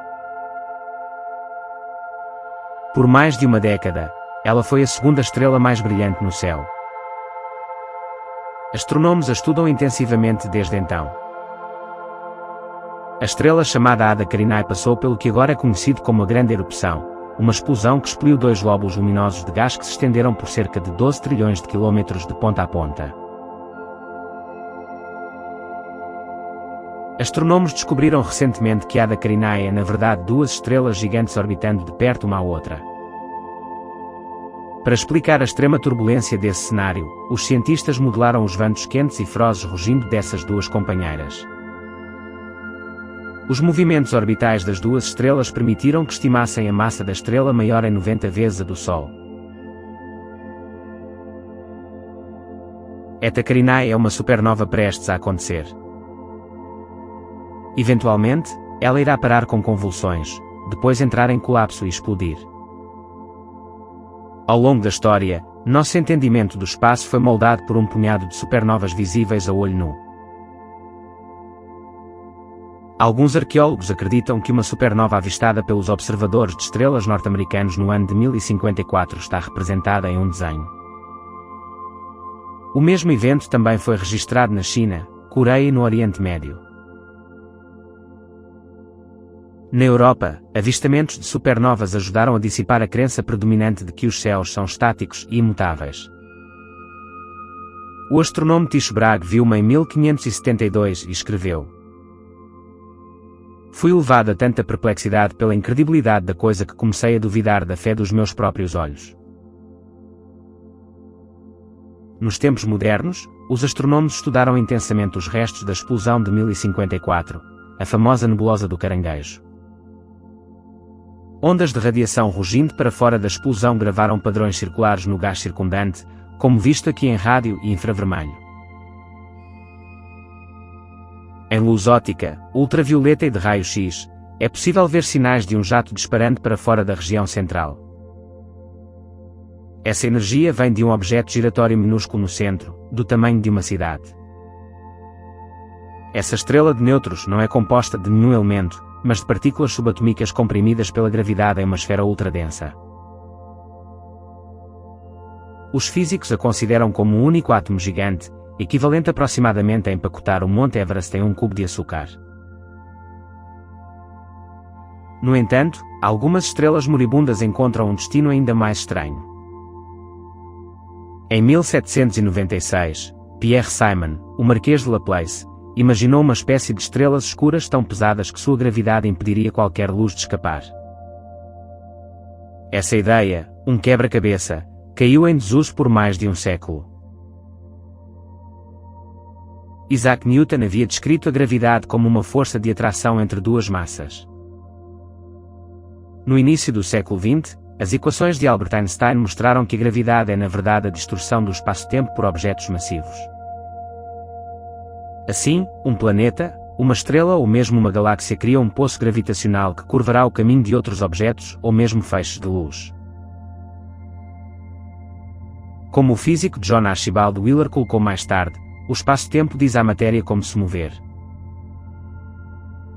Por mais de uma década, ela foi a segunda estrela mais brilhante no céu. Astronômos a estudam intensivamente desde então. A estrela chamada Ada Carinae passou pelo que agora é conhecido como a Grande Erupção, uma explosão que explodiu dois glóbulos luminosos de gás que se estenderam por cerca de 12 trilhões de quilômetros de ponta a ponta. Astronômos descobriram recentemente que Ada Carinae é na verdade duas estrelas gigantes orbitando de perto uma à outra. Para explicar a extrema turbulência desse cenário, os cientistas modelaram os ventos quentes e ferozes rugindo dessas duas companheiras. Os movimentos orbitais das duas estrelas permitiram que estimassem a massa da estrela maior em 90 vezes a do Sol. Eta Carinae é uma supernova prestes a acontecer. Eventualmente, ela irá parar com convulsões, depois entrar em colapso e explodir. Ao longo da história, nosso entendimento do espaço foi moldado por um punhado de supernovas visíveis a olho nu. Alguns arqueólogos acreditam que uma supernova avistada pelos observadores de estrelas norte-americanos no ano de 1054 está representada em um desenho. O mesmo evento também foi registrado na China, Coreia e no Oriente Médio. Na Europa, avistamentos de supernovas ajudaram a dissipar a crença predominante de que os céus são estáticos e imutáveis. O astronome Tycho Brahe viu uma em 1572 e escreveu: "Fui levado a tanta perplexidade pela incredibilidade da coisa que comecei a duvidar da fé dos meus próprios olhos." Nos tempos modernos, os astronômos estudaram intensamente os restos da explosão de 1054, a famosa nebulosa do Caranguejo. Ondas de radiação rugindo para fora da explosão gravaram padrões circulares no gás circundante, como visto aqui em rádio e infravermelho. Em luz óptica, ultravioleta e de raio-x, é possível ver sinais de um jato disparando para fora da região central. Essa energia vem de um objeto giratório minúsculo no centro, do tamanho de uma cidade. Essa estrela de nêutrons não é composta de nenhum elemento, mas de partículas subatômicas comprimidas pela gravidade em uma esfera ultradensa. Os físicos a consideram como um único átomo gigante, equivalente aproximadamente a empacotar o Monte Everest em um cubo de açúcar. No entanto, algumas estrelas moribundas encontram um destino ainda mais estranho. Em 1796, Pierre Simon, o Marquês de Laplace, imaginou uma espécie de estrelas escuras tão pesadas que sua gravidade impediria qualquer luz de escapar. Essa ideia, um quebra-cabeça, caiu em desuso por mais de um século. Isaac Newton havia descrito a gravidade como uma força de atração entre duas massas. No início do século XX, as equações de Albert Einstein mostraram que a gravidade é na verdade a distorção do espaço-tempo por objetos massivos. Assim, um planeta, uma estrela ou mesmo uma galáxia cria um poço gravitacional que curvará o caminho de outros objetos ou mesmo feixes de luz. Como o físico John Archibald Wheeler colocou mais tarde, o espaço-tempo diz à matéria como se mover.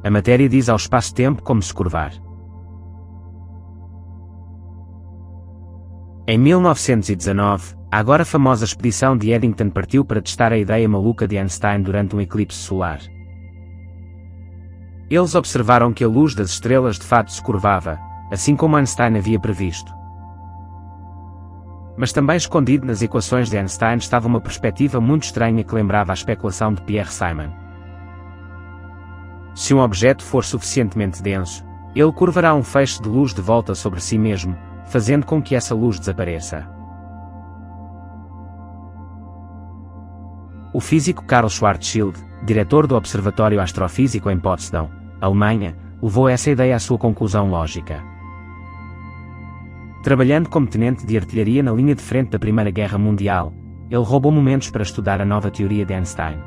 A matéria diz ao espaço-tempo como se curvar. Em 1919, a agora famosa expedição de Eddington partiu para testar a ideia maluca de Einstein durante um eclipse solar. Eles observaram que a luz das estrelas de fato se curvava, assim como Einstein havia previsto. Mas também escondido nas equações de Einstein estava uma perspectiva muito estranha que lembrava a especulação de Pierre Simon. Se um objeto for suficientemente denso, ele curvará um feixe de luz de volta sobre si mesmo, fazendo com que essa luz desapareça. O físico Karl Schwarzschild, diretor do Observatório Astrofísico em Potsdam, Alemanha, levou essa ideia à sua conclusão lógica. Trabalhando como tenente de artilharia na linha de frente da Primeira Guerra Mundial, ele roubou momentos para estudar a nova teoria de Einstein.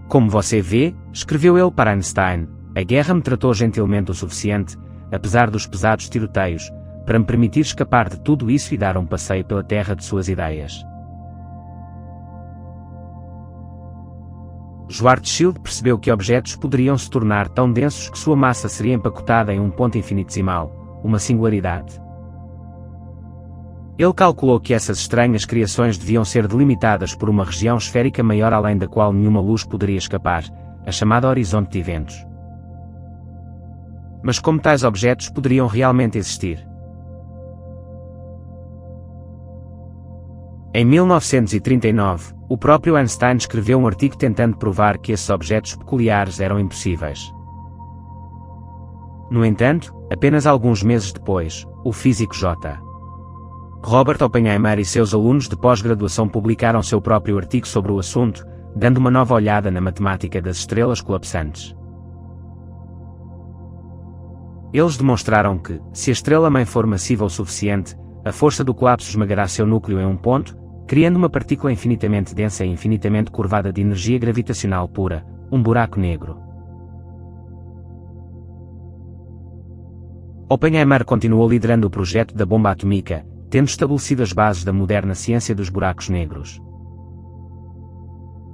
Como você vê, escreveu ele para Einstein, a guerra me tratou gentilmente o suficiente, apesar dos pesados tiroteios, para me permitir escapar de tudo isso e dar um passeio pela terra de suas ideias. Schwarzschild percebeu que objetos poderiam se tornar tão densos que sua massa seria empacotada em um ponto infinitesimal, uma singularidade. Ele calculou que essas estranhas criações deviam ser delimitadas por uma região esférica maior além da qual nenhuma luz poderia escapar, a chamada horizonte de eventos. Mas como tais objetos poderiam realmente existir? Em 1939, o próprio Einstein escreveu um artigo tentando provar que esses objetos peculiares eram impossíveis. No entanto, apenas alguns meses depois, o físico J. Robert Oppenheimer e seus alunos de pós-graduação publicaram seu próprio artigo sobre o assunto, dando uma nova olhada na matemática das estrelas colapsantes. Eles demonstraram que, se a estrela-mãe for massiva o suficiente, a força do colapso esmagará seu núcleo em um ponto, criando uma partícula infinitamente densa e infinitamente curvada de energia gravitacional pura, um buraco negro. Oppenheimer continuou liderando o projeto da bomba atômica, tendo estabelecido as bases da moderna ciência dos buracos negros.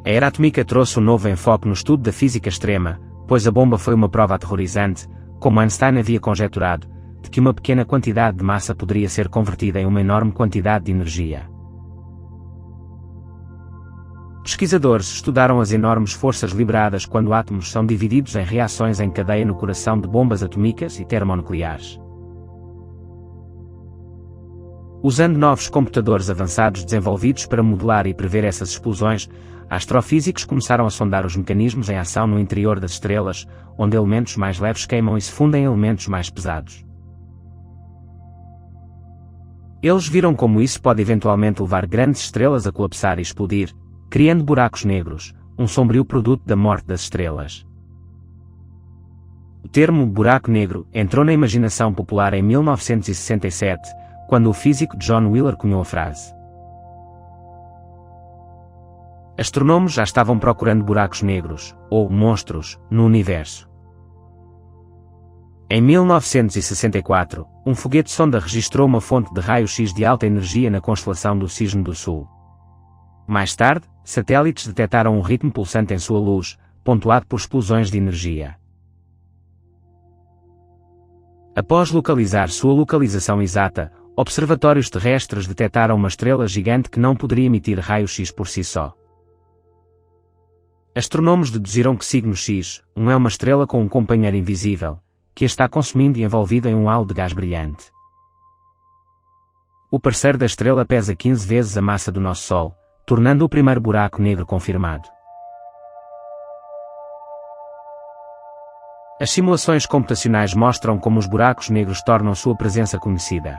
A era atômica trouxe um novo enfoque no estudo da física extrema, pois a bomba foi uma prova aterrorizante, como Einstein havia conjeturado, de que uma pequena quantidade de massa poderia ser convertida em uma enorme quantidade de energia. Pesquisadores estudaram as enormes forças liberadas quando átomos são divididos em reações em cadeia no coração de bombas atômicas e termonucleares. Usando novos computadores avançados desenvolvidos para modelar e prever essas explosões, astrofísicos começaram a sondar os mecanismos em ação no interior das estrelas, onde elementos mais leves queimam e se fundem em elementos mais pesados. Eles viram como isso pode eventualmente levar grandes estrelas a colapsar e explodir, criando buracos negros, um sombrio produto da morte das estrelas. O termo buraco negro entrou na imaginação popular em 1967, quando o físico John Wheeler cunhou a frase. Astrónomos já estavam procurando buracos negros, ou monstros, no universo. Em 1964, um foguete-sonda registrou uma fonte de raio-x de alta energia na constelação do Cisne do Sul. Mais tarde, satélites detectaram um ritmo pulsante em sua luz, pontuado por explosões de energia. Após localizar sua localização exata, observatórios terrestres detectaram uma estrela gigante que não poderia emitir raio-x por si só. Astrónomos deduziram que signo X, é uma estrela com um companheiro invisível, que a está consumindo e envolvida em um halo de gás brilhante. O parceiro da estrela pesa 15 vezes a massa do nosso Sol, tornando o primeiro buraco negro confirmado. As simulações computacionais mostram como os buracos negros tornam sua presença conhecida.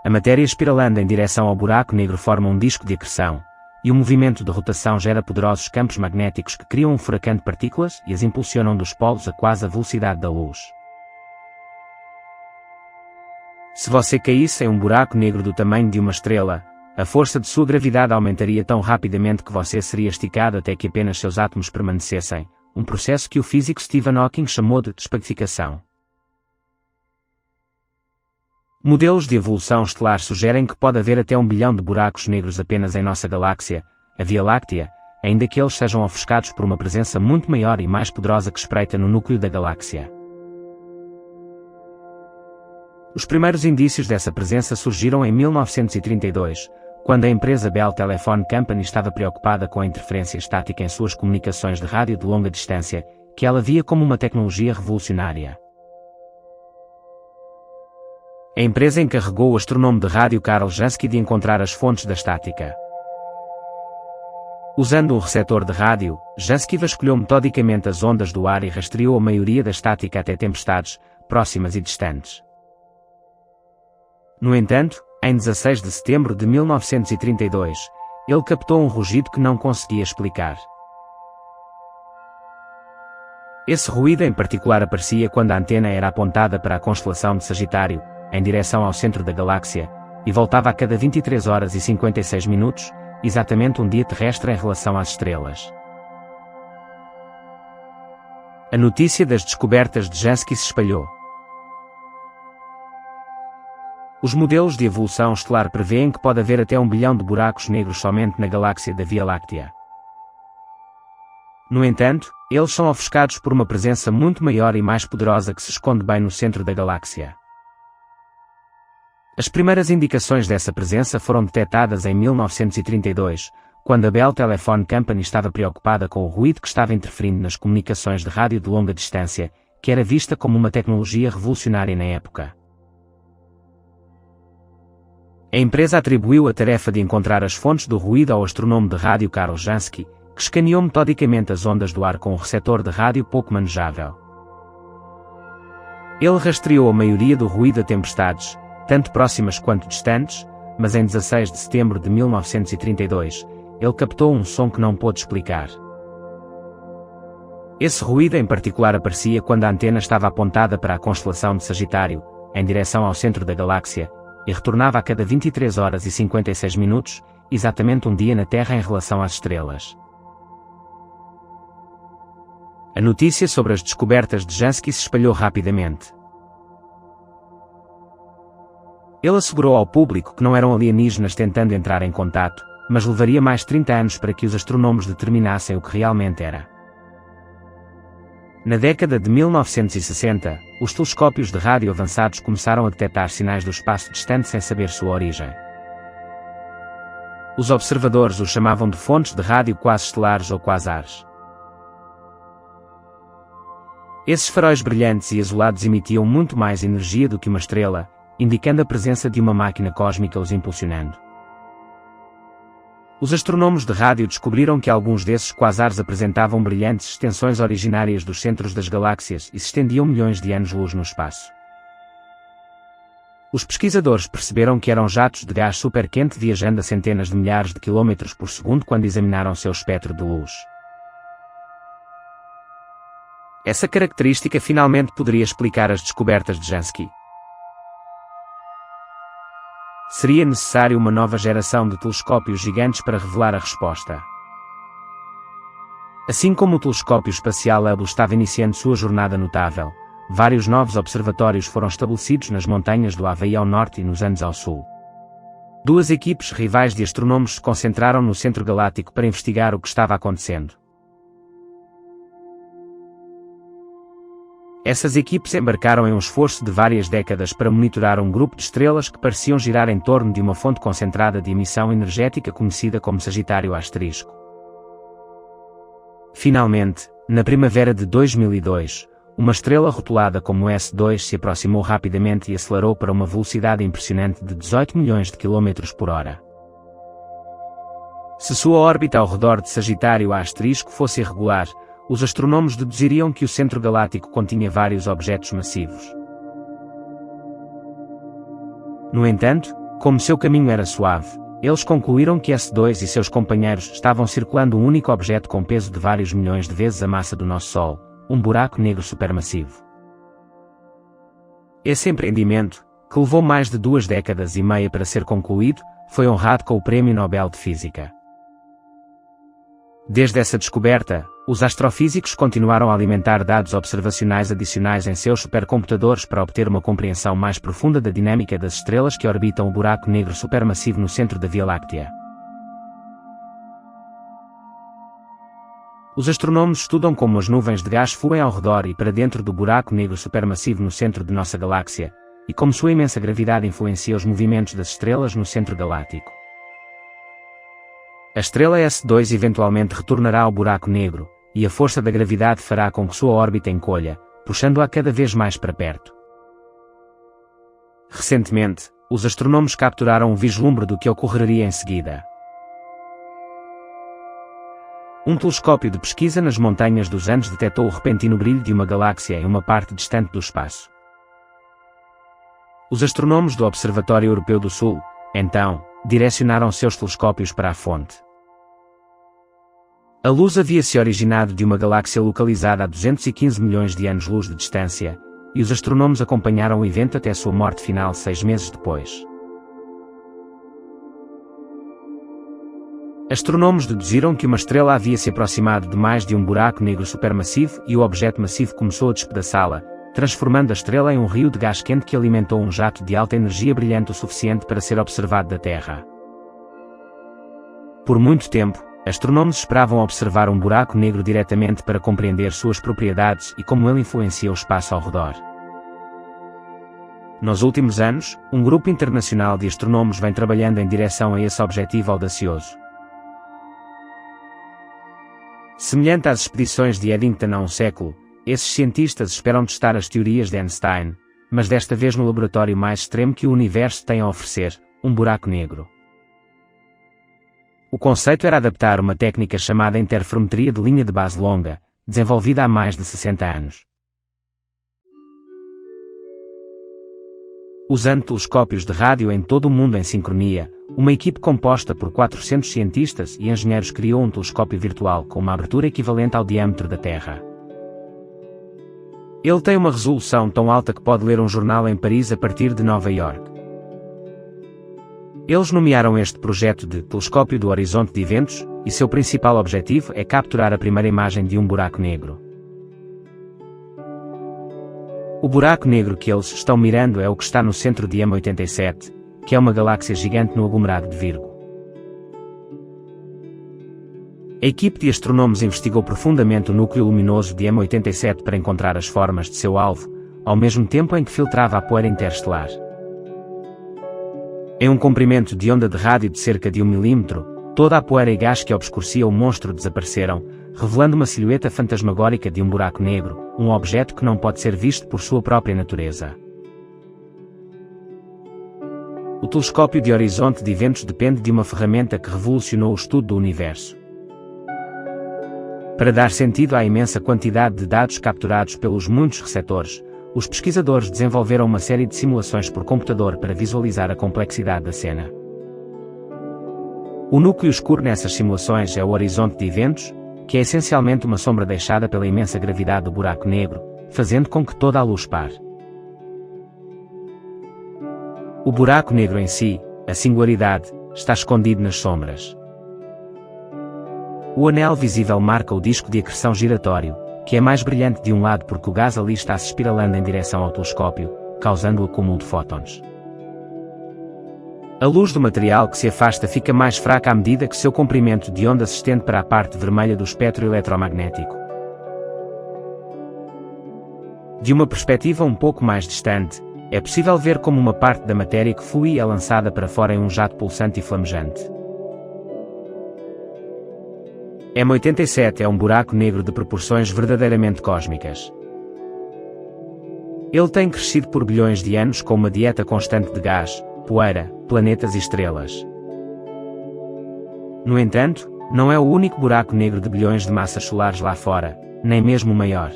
A matéria espiralando em direção ao buraco negro forma um disco de acreção, e o movimento de rotação gera poderosos campos magnéticos que criam um furacão de partículas e as impulsionam dos polos a quase a velocidade da luz. Se você caísse em um buraco negro do tamanho de uma estrela, a força de sua gravidade aumentaria tão rapidamente que você seria esticado até que apenas seus átomos permanecessem, um processo que o físico Stephen Hawking chamou de espacificação. Modelos de evolução estelar sugerem que pode haver até 1 bilhão de buracos negros apenas em nossa galáxia, a Via Láctea, ainda que eles sejam ofuscados por uma presença muito maior e mais poderosa que espreita no núcleo da galáxia. Os primeiros indícios dessa presença surgiram em 1932, quando a empresa Bell Telephone Company estava preocupada com a interferência estática em suas comunicações de rádio de longa distância, que ela via como uma tecnologia revolucionária. A empresa encarregou o astrónomo de rádio Karl Jansky de encontrar as fontes da estática. Usando um receptor de rádio, Jansky vasculhou metodicamente as ondas do ar e rastreou a maioria da estática até tempestades, próximas e distantes. No entanto, em 16 de setembro de 1932, ele captou um rugido que não conseguia explicar. Esse ruído em particular aparecia quando a antena era apontada para a constelação de Sagitário, em direção ao centro da galáxia, e voltava a cada 23 horas e 56 minutos, exatamente um dia terrestre em relação às estrelas. A notícia das descobertas de Jansky se espalhou. Os modelos de evolução estelar prevêem que pode haver até 1 bilhão de buracos negros somente na galáxia da Via Láctea. No entanto, eles são ofuscados por uma presença muito maior e mais poderosa que se esconde bem no centro da galáxia. As primeiras indicações dessa presença foram detectadas em 1932, quando a Bell Telephone Company estava preocupada com o ruído que estava interferindo nas comunicações de rádio de longa distância, que era vista como uma tecnologia revolucionária na época. A empresa atribuiu a tarefa de encontrar as fontes do ruído ao astrónomo de rádio Karl Jansky, que escaneou metodicamente as ondas do ar com um receptor de rádio pouco manejável. Ele rastreou a maioria do ruído a tempestades, tanto próximas quanto distantes, mas em 16 de setembro de 1932, ele captou um som que não pôde explicar. Esse ruído em particular aparecia quando a antena estava apontada para a constelação de Sagitário, em direção ao centro da galáxia, e retornava a cada 23 horas e 56 minutos, exatamente um dia na Terra em relação às estrelas. A notícia sobre as descobertas de Jansky se espalhou rapidamente. Ele assegurou ao público que não eram alienígenas tentando entrar em contato, mas levaria mais 30 anos para que os astrónomos determinassem o que realmente era. Na década de 1960, os telescópios de rádio avançados começaram a detectar sinais do espaço distante sem saber sua origem. Os observadores os chamavam de fontes de rádio quase estelares ou quasares. Esses faróis brilhantes e azulados emitiam muito mais energia do que uma estrela, indicando a presença de uma máquina cósmica os impulsionando. Os astrónomos de rádio descobriram que alguns desses quasares apresentavam brilhantes extensões originárias dos centros das galáxias e se estendiam milhões de anos-luz no espaço. Os pesquisadores perceberam que eram jatos de gás superquente viajando a centenas de milhares de quilômetros por segundo quando examinaram seu espectro de luz. Essa característica finalmente poderia explicar as descobertas de Jansky. Seria necessário uma nova geração de telescópios gigantes para revelar a resposta. Assim como o telescópio espacial Hubble estava iniciando sua jornada notável, vários novos observatórios foram estabelecidos nas montanhas do Havaí ao norte e nos Andes ao sul. Duas equipes rivais de astrónomos se concentraram no centro galáctico para investigar o que estava acontecendo. Essas equipes embarcaram em um esforço de várias décadas para monitorar um grupo de estrelas que pareciam girar em torno de uma fonte concentrada de emissão energética conhecida como Sagitário Asterisco. Finalmente, na primavera de 2002, uma estrela rotulada como S2 se aproximou rapidamente e acelerou para uma velocidade impressionante de 18 milhões de quilômetros por hora. Se sua órbita ao redor de Sagitário Asterisco fosse irregular, os astrónomos deduziriam que o centro galáctico continha vários objetos massivos. No entanto, como seu caminho era suave, eles concluíram que S2 e seus companheiros estavam circulando um único objeto com peso de vários milhões de vezes a massa do nosso Sol, um buraco negro supermassivo. Esse empreendimento, que levou mais de 2 décadas e meia para ser concluído, foi honrado com o Prêmio Nobel de Física. Desde essa descoberta, os astrofísicos continuaram a alimentar dados observacionais adicionais em seus supercomputadores para obter uma compreensão mais profunda da dinâmica das estrelas que orbitam o buraco negro supermassivo no centro da Via Láctea. Os astrónomos estudam como as nuvens de gás fluem ao redor e para dentro do buraco negro supermassivo no centro de nossa galáxia, e como sua imensa gravidade influencia os movimentos das estrelas no centro galáctico. A estrela S2 eventualmente retornará ao buraco negro, e a força da gravidade fará com que sua órbita encolha, puxando-a cada vez mais para perto. Recentemente, os astrónomos capturaram um vislumbre do que ocorreria em seguida. Um telescópio de pesquisa nas montanhas dos Andes detectou o repentino brilho de uma galáxia em uma parte distante do espaço. Os astrónomos do Observatório Europeu do Sul, então, direcionaram seus telescópios para a fonte. A luz havia se originado de uma galáxia localizada a 215 milhões de anos-luz de distância, e os astrônomos acompanharam o evento até sua morte final 6 meses depois. Astrônomos deduziram que uma estrela havia se aproximado demais de um buraco negro supermassivo e o objeto massivo começou a despedaçá-la, transformando a estrela em um rio de gás quente que alimentou um jato de alta energia brilhante o suficiente para ser observado da Terra. Por muito tempo, astrônomos esperavam observar um buraco negro diretamente para compreender suas propriedades e como ele influencia o espaço ao redor. Nos últimos anos, um grupo internacional de astrônomos vem trabalhando em direção a esse objetivo audacioso. Semelhante às expedições de Eddington há um século, esses cientistas esperam testar as teorias de Einstein, mas desta vez no laboratório mais extremo que o universo tem a oferecer, um buraco negro. O conceito era adaptar uma técnica chamada interferometria de linha de base longa, desenvolvida há mais de 60 anos. Usando telescópios de rádio em todo o mundo em sincronia, uma equipe composta por 400 cientistas e engenheiros criou um telescópio virtual com uma abertura equivalente ao diâmetro da Terra. Ele tem uma resolução tão alta que pode ler um jornal em Paris a partir de Nova York. Eles nomearam este projeto de Telescópio do Horizonte de Eventos, e seu principal objetivo é capturar a primeira imagem de um buraco negro. O buraco negro que eles estão mirando é o que está no centro de M87, que é uma galáxia gigante no aglomerado de Virgo. A equipe de astronomos investigou profundamente o núcleo luminoso de M87 para encontrar as formas de seu alvo, ao mesmo tempo em que filtrava a poeira interestelar. Em um comprimento de onda de rádio de cerca de 1 milímetro, toda a poeira e gás que obscurecia o monstro desapareceram, revelando uma silhueta fantasmagórica de um buraco negro, um objeto que não pode ser visto por sua própria natureza. O telescópio de horizonte de eventos depende de uma ferramenta que revolucionou o estudo do universo. Para dar sentido à imensa quantidade de dados capturados pelos muitos receptores, os pesquisadores desenvolveram uma série de simulações por computador para visualizar a complexidade da cena. O núcleo escuro nessas simulações é o horizonte de eventos, que é essencialmente uma sombra deixada pela imensa gravidade do buraco negro, fazendo com que toda a luz pare. O buraco negro em si, a singularidade, está escondido nas sombras. O anel visível marca o disco de acreção giratório, que é mais brilhante de um lado porque o gás ali está se espiralando em direção ao telescópio, causando o acúmulo de fótons. A luz do material que se afasta fica mais fraca à medida que seu comprimento de onda se estende para a parte vermelha do espectro eletromagnético. De uma perspectiva um pouco mais distante, é possível ver como uma parte da matéria que flui é lançada para fora em um jato pulsante e flamejante. M87 é um buraco negro de proporções verdadeiramente cósmicas. Ele tem crescido por bilhões de anos com uma dieta constante de gás, poeira, planetas e estrelas. No entanto, não é o único buraco negro de bilhões de massas solares lá fora, nem mesmo o maior.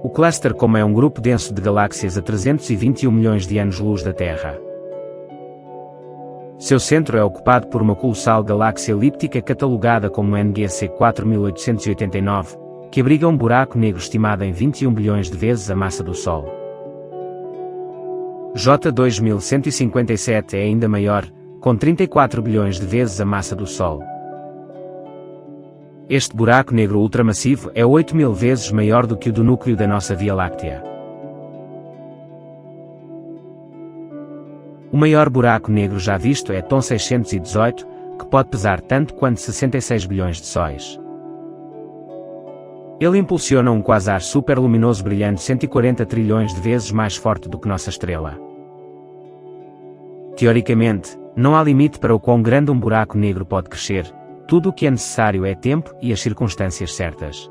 O cluster Coma é um grupo denso de galáxias a 321 milhões de anos-luz da Terra. Seu centro é ocupado por uma colossal galáxia elíptica catalogada como NGC 4889, que abriga um buraco negro estimado em 21 bilhões de vezes a massa do Sol. J2157 é ainda maior, com 34 bilhões de vezes a massa do Sol. Este buraco negro ultramassivo é 8.000 vezes maior do que o do núcleo da nossa Via Láctea. O maior buraco negro já visto é Tom 618, que pode pesar tanto quanto 66 bilhões de sóis. Ele impulsiona um quasar superluminoso brilhante 140 trilhões de vezes mais forte do que nossa estrela. Teoricamente, não há limite para o quão grande um buraco negro pode crescer, tudo o que é necessário é tempo e as circunstâncias certas.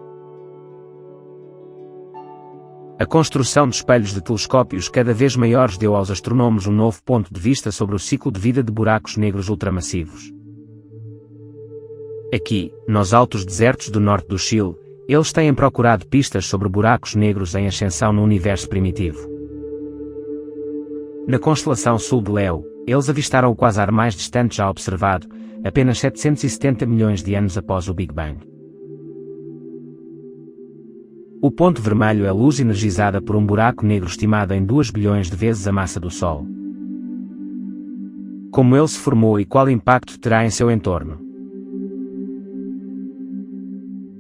A construção de espelhos de telescópios cada vez maiores deu aos astrónomos um novo ponto de vista sobre o ciclo de vida de buracos negros ultramassivos. Aqui, nos altos desertos do norte do Chile, eles têm procurado pistas sobre buracos negros em ascensão no universo primitivo. Na constelação sul de Leo, eles avistaram o quasar mais distante já observado, apenas 770 milhões de anos após o Big Bang. O ponto vermelho é luz energizada por um buraco negro estimado em 2 bilhões de vezes a massa do Sol. Como ele se formou e qual impacto terá em seu entorno?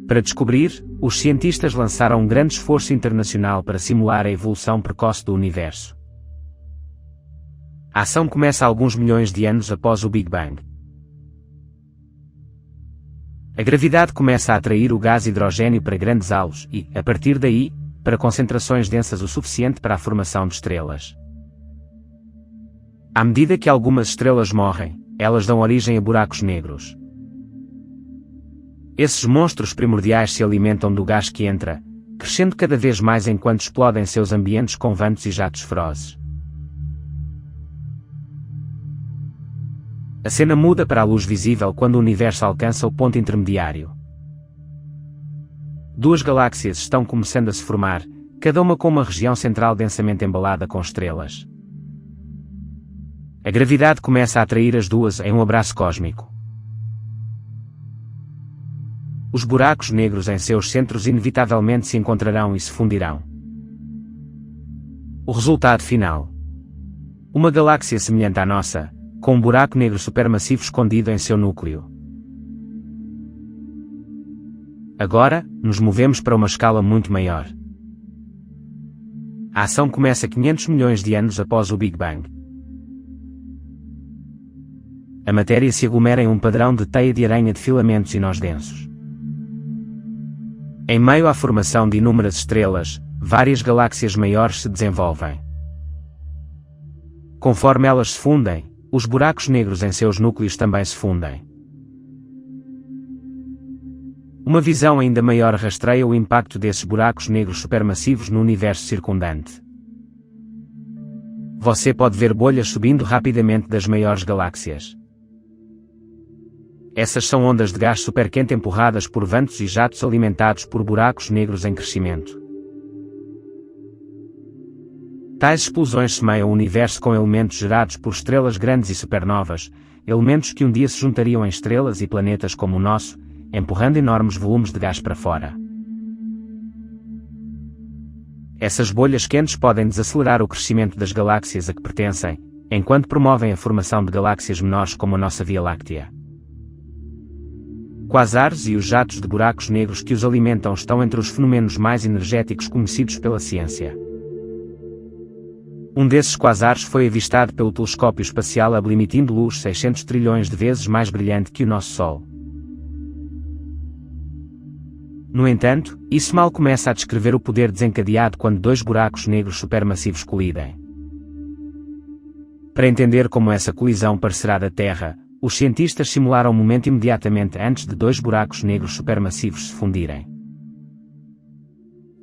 Para descobrir, os cientistas lançaram um grande esforço internacional para simular a evolução precoce do universo. A ação começa alguns milhões de anos após o Big Bang. A gravidade começa a atrair o gás hidrogênio para grandes halos e, a partir daí, para concentrações densas o suficiente para a formação de estrelas. À medida que algumas estrelas morrem, elas dão origem a buracos negros. Esses monstros primordiais se alimentam do gás que entra, crescendo cada vez mais enquanto explodem seus ambientes com ventos e jatos ferozes. A cena muda para a luz visível quando o universo alcança o ponto intermediário. Duas galáxias estão começando a se formar, cada uma com uma região central densamente embalada com estrelas. A gravidade começa a atrair as duas em um abraço cósmico. Os buracos negros em seus centros inevitavelmente se encontrarão e se fundirão. O resultado final: uma galáxia semelhante à nossa, com um buraco negro supermassivo escondido em seu núcleo. Agora, nos movemos para uma escala muito maior. A ação começa 500 milhões de anos após o Big Bang. A matéria se aglomera em um padrão de teia de aranha de filamentos e nós densos. Em meio à formação de inúmeras estrelas, várias galáxias maiores se desenvolvem. Conforme elas se fundem, os buracos negros em seus núcleos também se fundem. Uma visão ainda maior rastreia o impacto desses buracos negros supermassivos no universo circundante. Você pode ver bolhas subindo rapidamente das maiores galáxias. Essas são ondas de gás superquente empurradas por ventos e jatos alimentados por buracos negros em crescimento. Tais explosões semeiam o universo com elementos gerados por estrelas grandes e supernovas, elementos que um dia se juntariam em estrelas e planetas como o nosso, empurrando enormes volumes de gás para fora. Essas bolhas quentes podem desacelerar o crescimento das galáxias a que pertencem, enquanto promovem a formação de galáxias menores como a nossa Via Láctea. Quasares e os jatos de buracos negros que os alimentam estão entre os fenômenos mais energéticos conhecidos pela ciência. Um desses quasares foi avistado pelo telescópio espacial Hubble emitindo luz 600 trilhões de vezes mais brilhante que o nosso Sol. No entanto, isso mal começa a descrever o poder desencadeado quando dois buracos negros supermassivos colidem. Para entender como essa colisão parecerá da Terra, os cientistas simularam o momento imediatamente antes de dois buracos negros supermassivos se fundirem.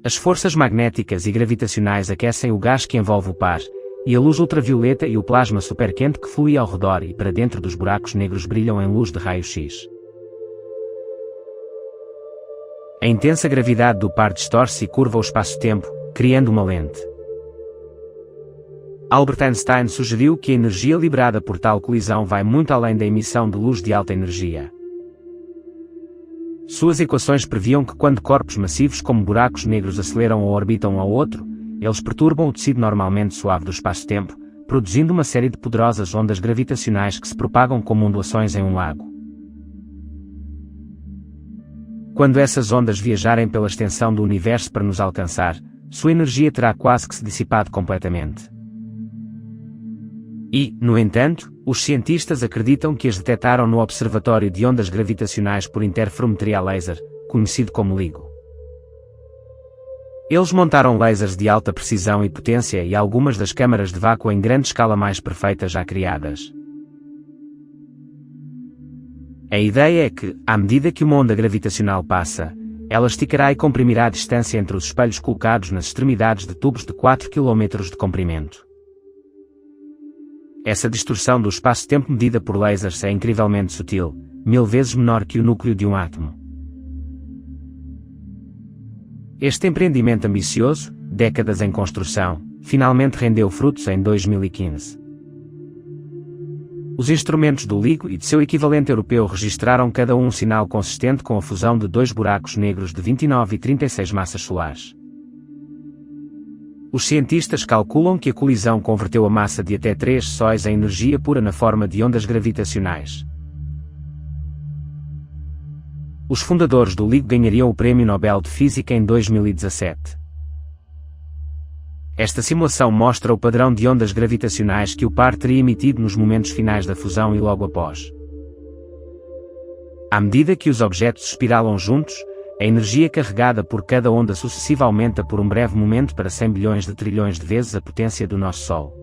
As forças magnéticas e gravitacionais aquecem o gás que envolve o par, e a luz ultravioleta e o plasma superquente que flui ao redor e para dentro dos buracos negros brilham em luz de raio-x. A intensa gravidade do par distorce e curva o espaço-tempo, criando uma lente. Albert Einstein sugeriu que a energia liberada por tal colisão vai muito além da emissão de luz de alta energia. Suas equações previam que quando corpos massivos como buracos negros aceleram ou orbitam um ao outro, eles perturbam o tecido normalmente suave do espaço-tempo, produzindo uma série de poderosas ondas gravitacionais que se propagam como ondulações em um lago. Quando essas ondas viajarem pela extensão do universo para nos alcançar, sua energia terá quase que se dissipado completamente. E, no entanto, os cientistas acreditam que as detectaram no Observatório de Ondas Gravitacionais por Interferometria Laser, conhecido como LIGO. Eles montaram lasers de alta precisão e potência e algumas das câmaras de vácuo em grande escala mais perfeitas já criadas. A ideia é que, à medida que uma onda gravitacional passa, ela esticará e comprimirá a distância entre os espelhos colocados nas extremidades de tubos de 4 km de comprimento. Essa distorção do espaço-tempo medida por lasers é incrivelmente sutil, 1000 vezes menor que o núcleo de um átomo. Este empreendimento ambicioso, décadas em construção, finalmente rendeu frutos em 2015. Os instrumentos do LIGO e de seu equivalente europeu registraram cada um sinal consistente com a fusão de dois buracos negros de 29 e 36 massas solares. Os cientistas calculam que a colisão converteu a massa de até 3 sóis em energia pura na forma de ondas gravitacionais. Os fundadores do LIGO ganhariam o Prêmio Nobel de Física em 2017. Esta simulação mostra o padrão de ondas gravitacionais que o par teria emitido nos momentos finais da fusão e logo após. À medida que os objetos espiralam juntos, a energia carregada por cada onda sucessiva aumenta por um breve momento para 100 bilhões de trilhões de vezes a potência do nosso Sol.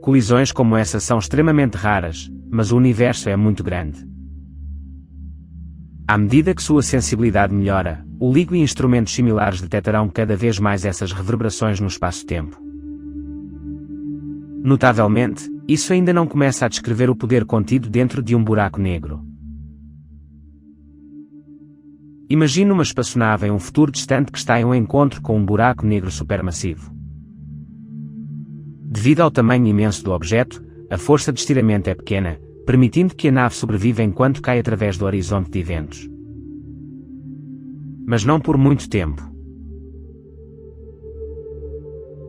Colisões como essa são extremamente raras, mas o universo é muito grande. À medida que sua sensibilidade melhora, o LIGO e instrumentos similares detectarão cada vez mais essas reverberações no espaço-tempo. Notavelmente, isso ainda não começa a descrever o poder contido dentro de um buraco negro. Imagine uma espaçonave em um futuro distante que está em um encontro com um buraco negro supermassivo. Devido ao tamanho imenso do objeto, a força de estiramento é pequena, permitindo que a nave sobreviva enquanto cai através do horizonte de eventos. Mas não por muito tempo.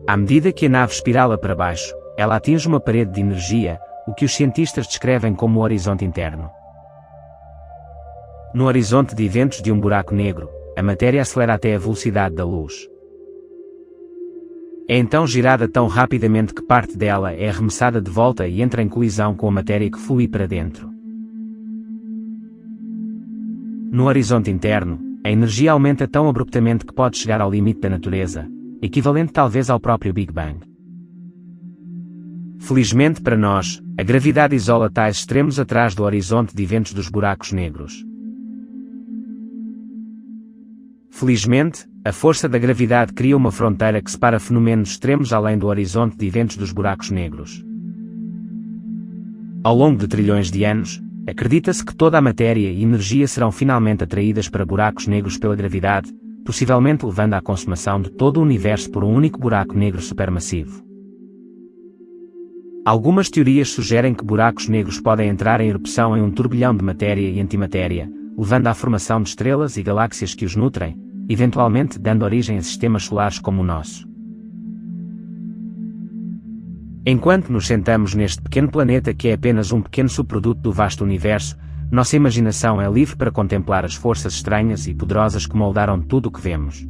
À medida que a nave espirala para baixo, ela atinge uma parede de energia, o que os cientistas descrevem como o horizonte interno. No horizonte de eventos de um buraco negro, a matéria acelera até a velocidade da luz. É então girada tão rapidamente que parte dela é arremessada de volta e entra em colisão com a matéria que flui para dentro. No horizonte interno, a energia aumenta tão abruptamente que pode chegar ao limite da natureza, equivalente talvez ao próprio Big Bang. Felizmente para nós, a gravidade isola tais extremos atrás do horizonte de eventos dos buracos negros. Felizmente, a força da gravidade cria uma fronteira que separa fenômenos extremos além do horizonte de eventos dos buracos negros. Ao longo de trilhões de anos, acredita-se que toda a matéria e energia serão finalmente atraídas para buracos negros pela gravidade, possivelmente levando à consumação de todo o universo por um único buraco negro supermassivo. Algumas teorias sugerem que buracos negros podem entrar em erupção em um turbilhão de matéria e antimatéria, levando à formação de estrelas e galáxias que os nutrem, eventualmente dando origem a sistemas solares como o nosso. Enquanto nos sentamos neste pequeno planeta que é apenas um pequeno subproduto do vasto universo, nossa imaginação é livre para contemplar as forças estranhas e poderosas que moldaram tudo o que vemos.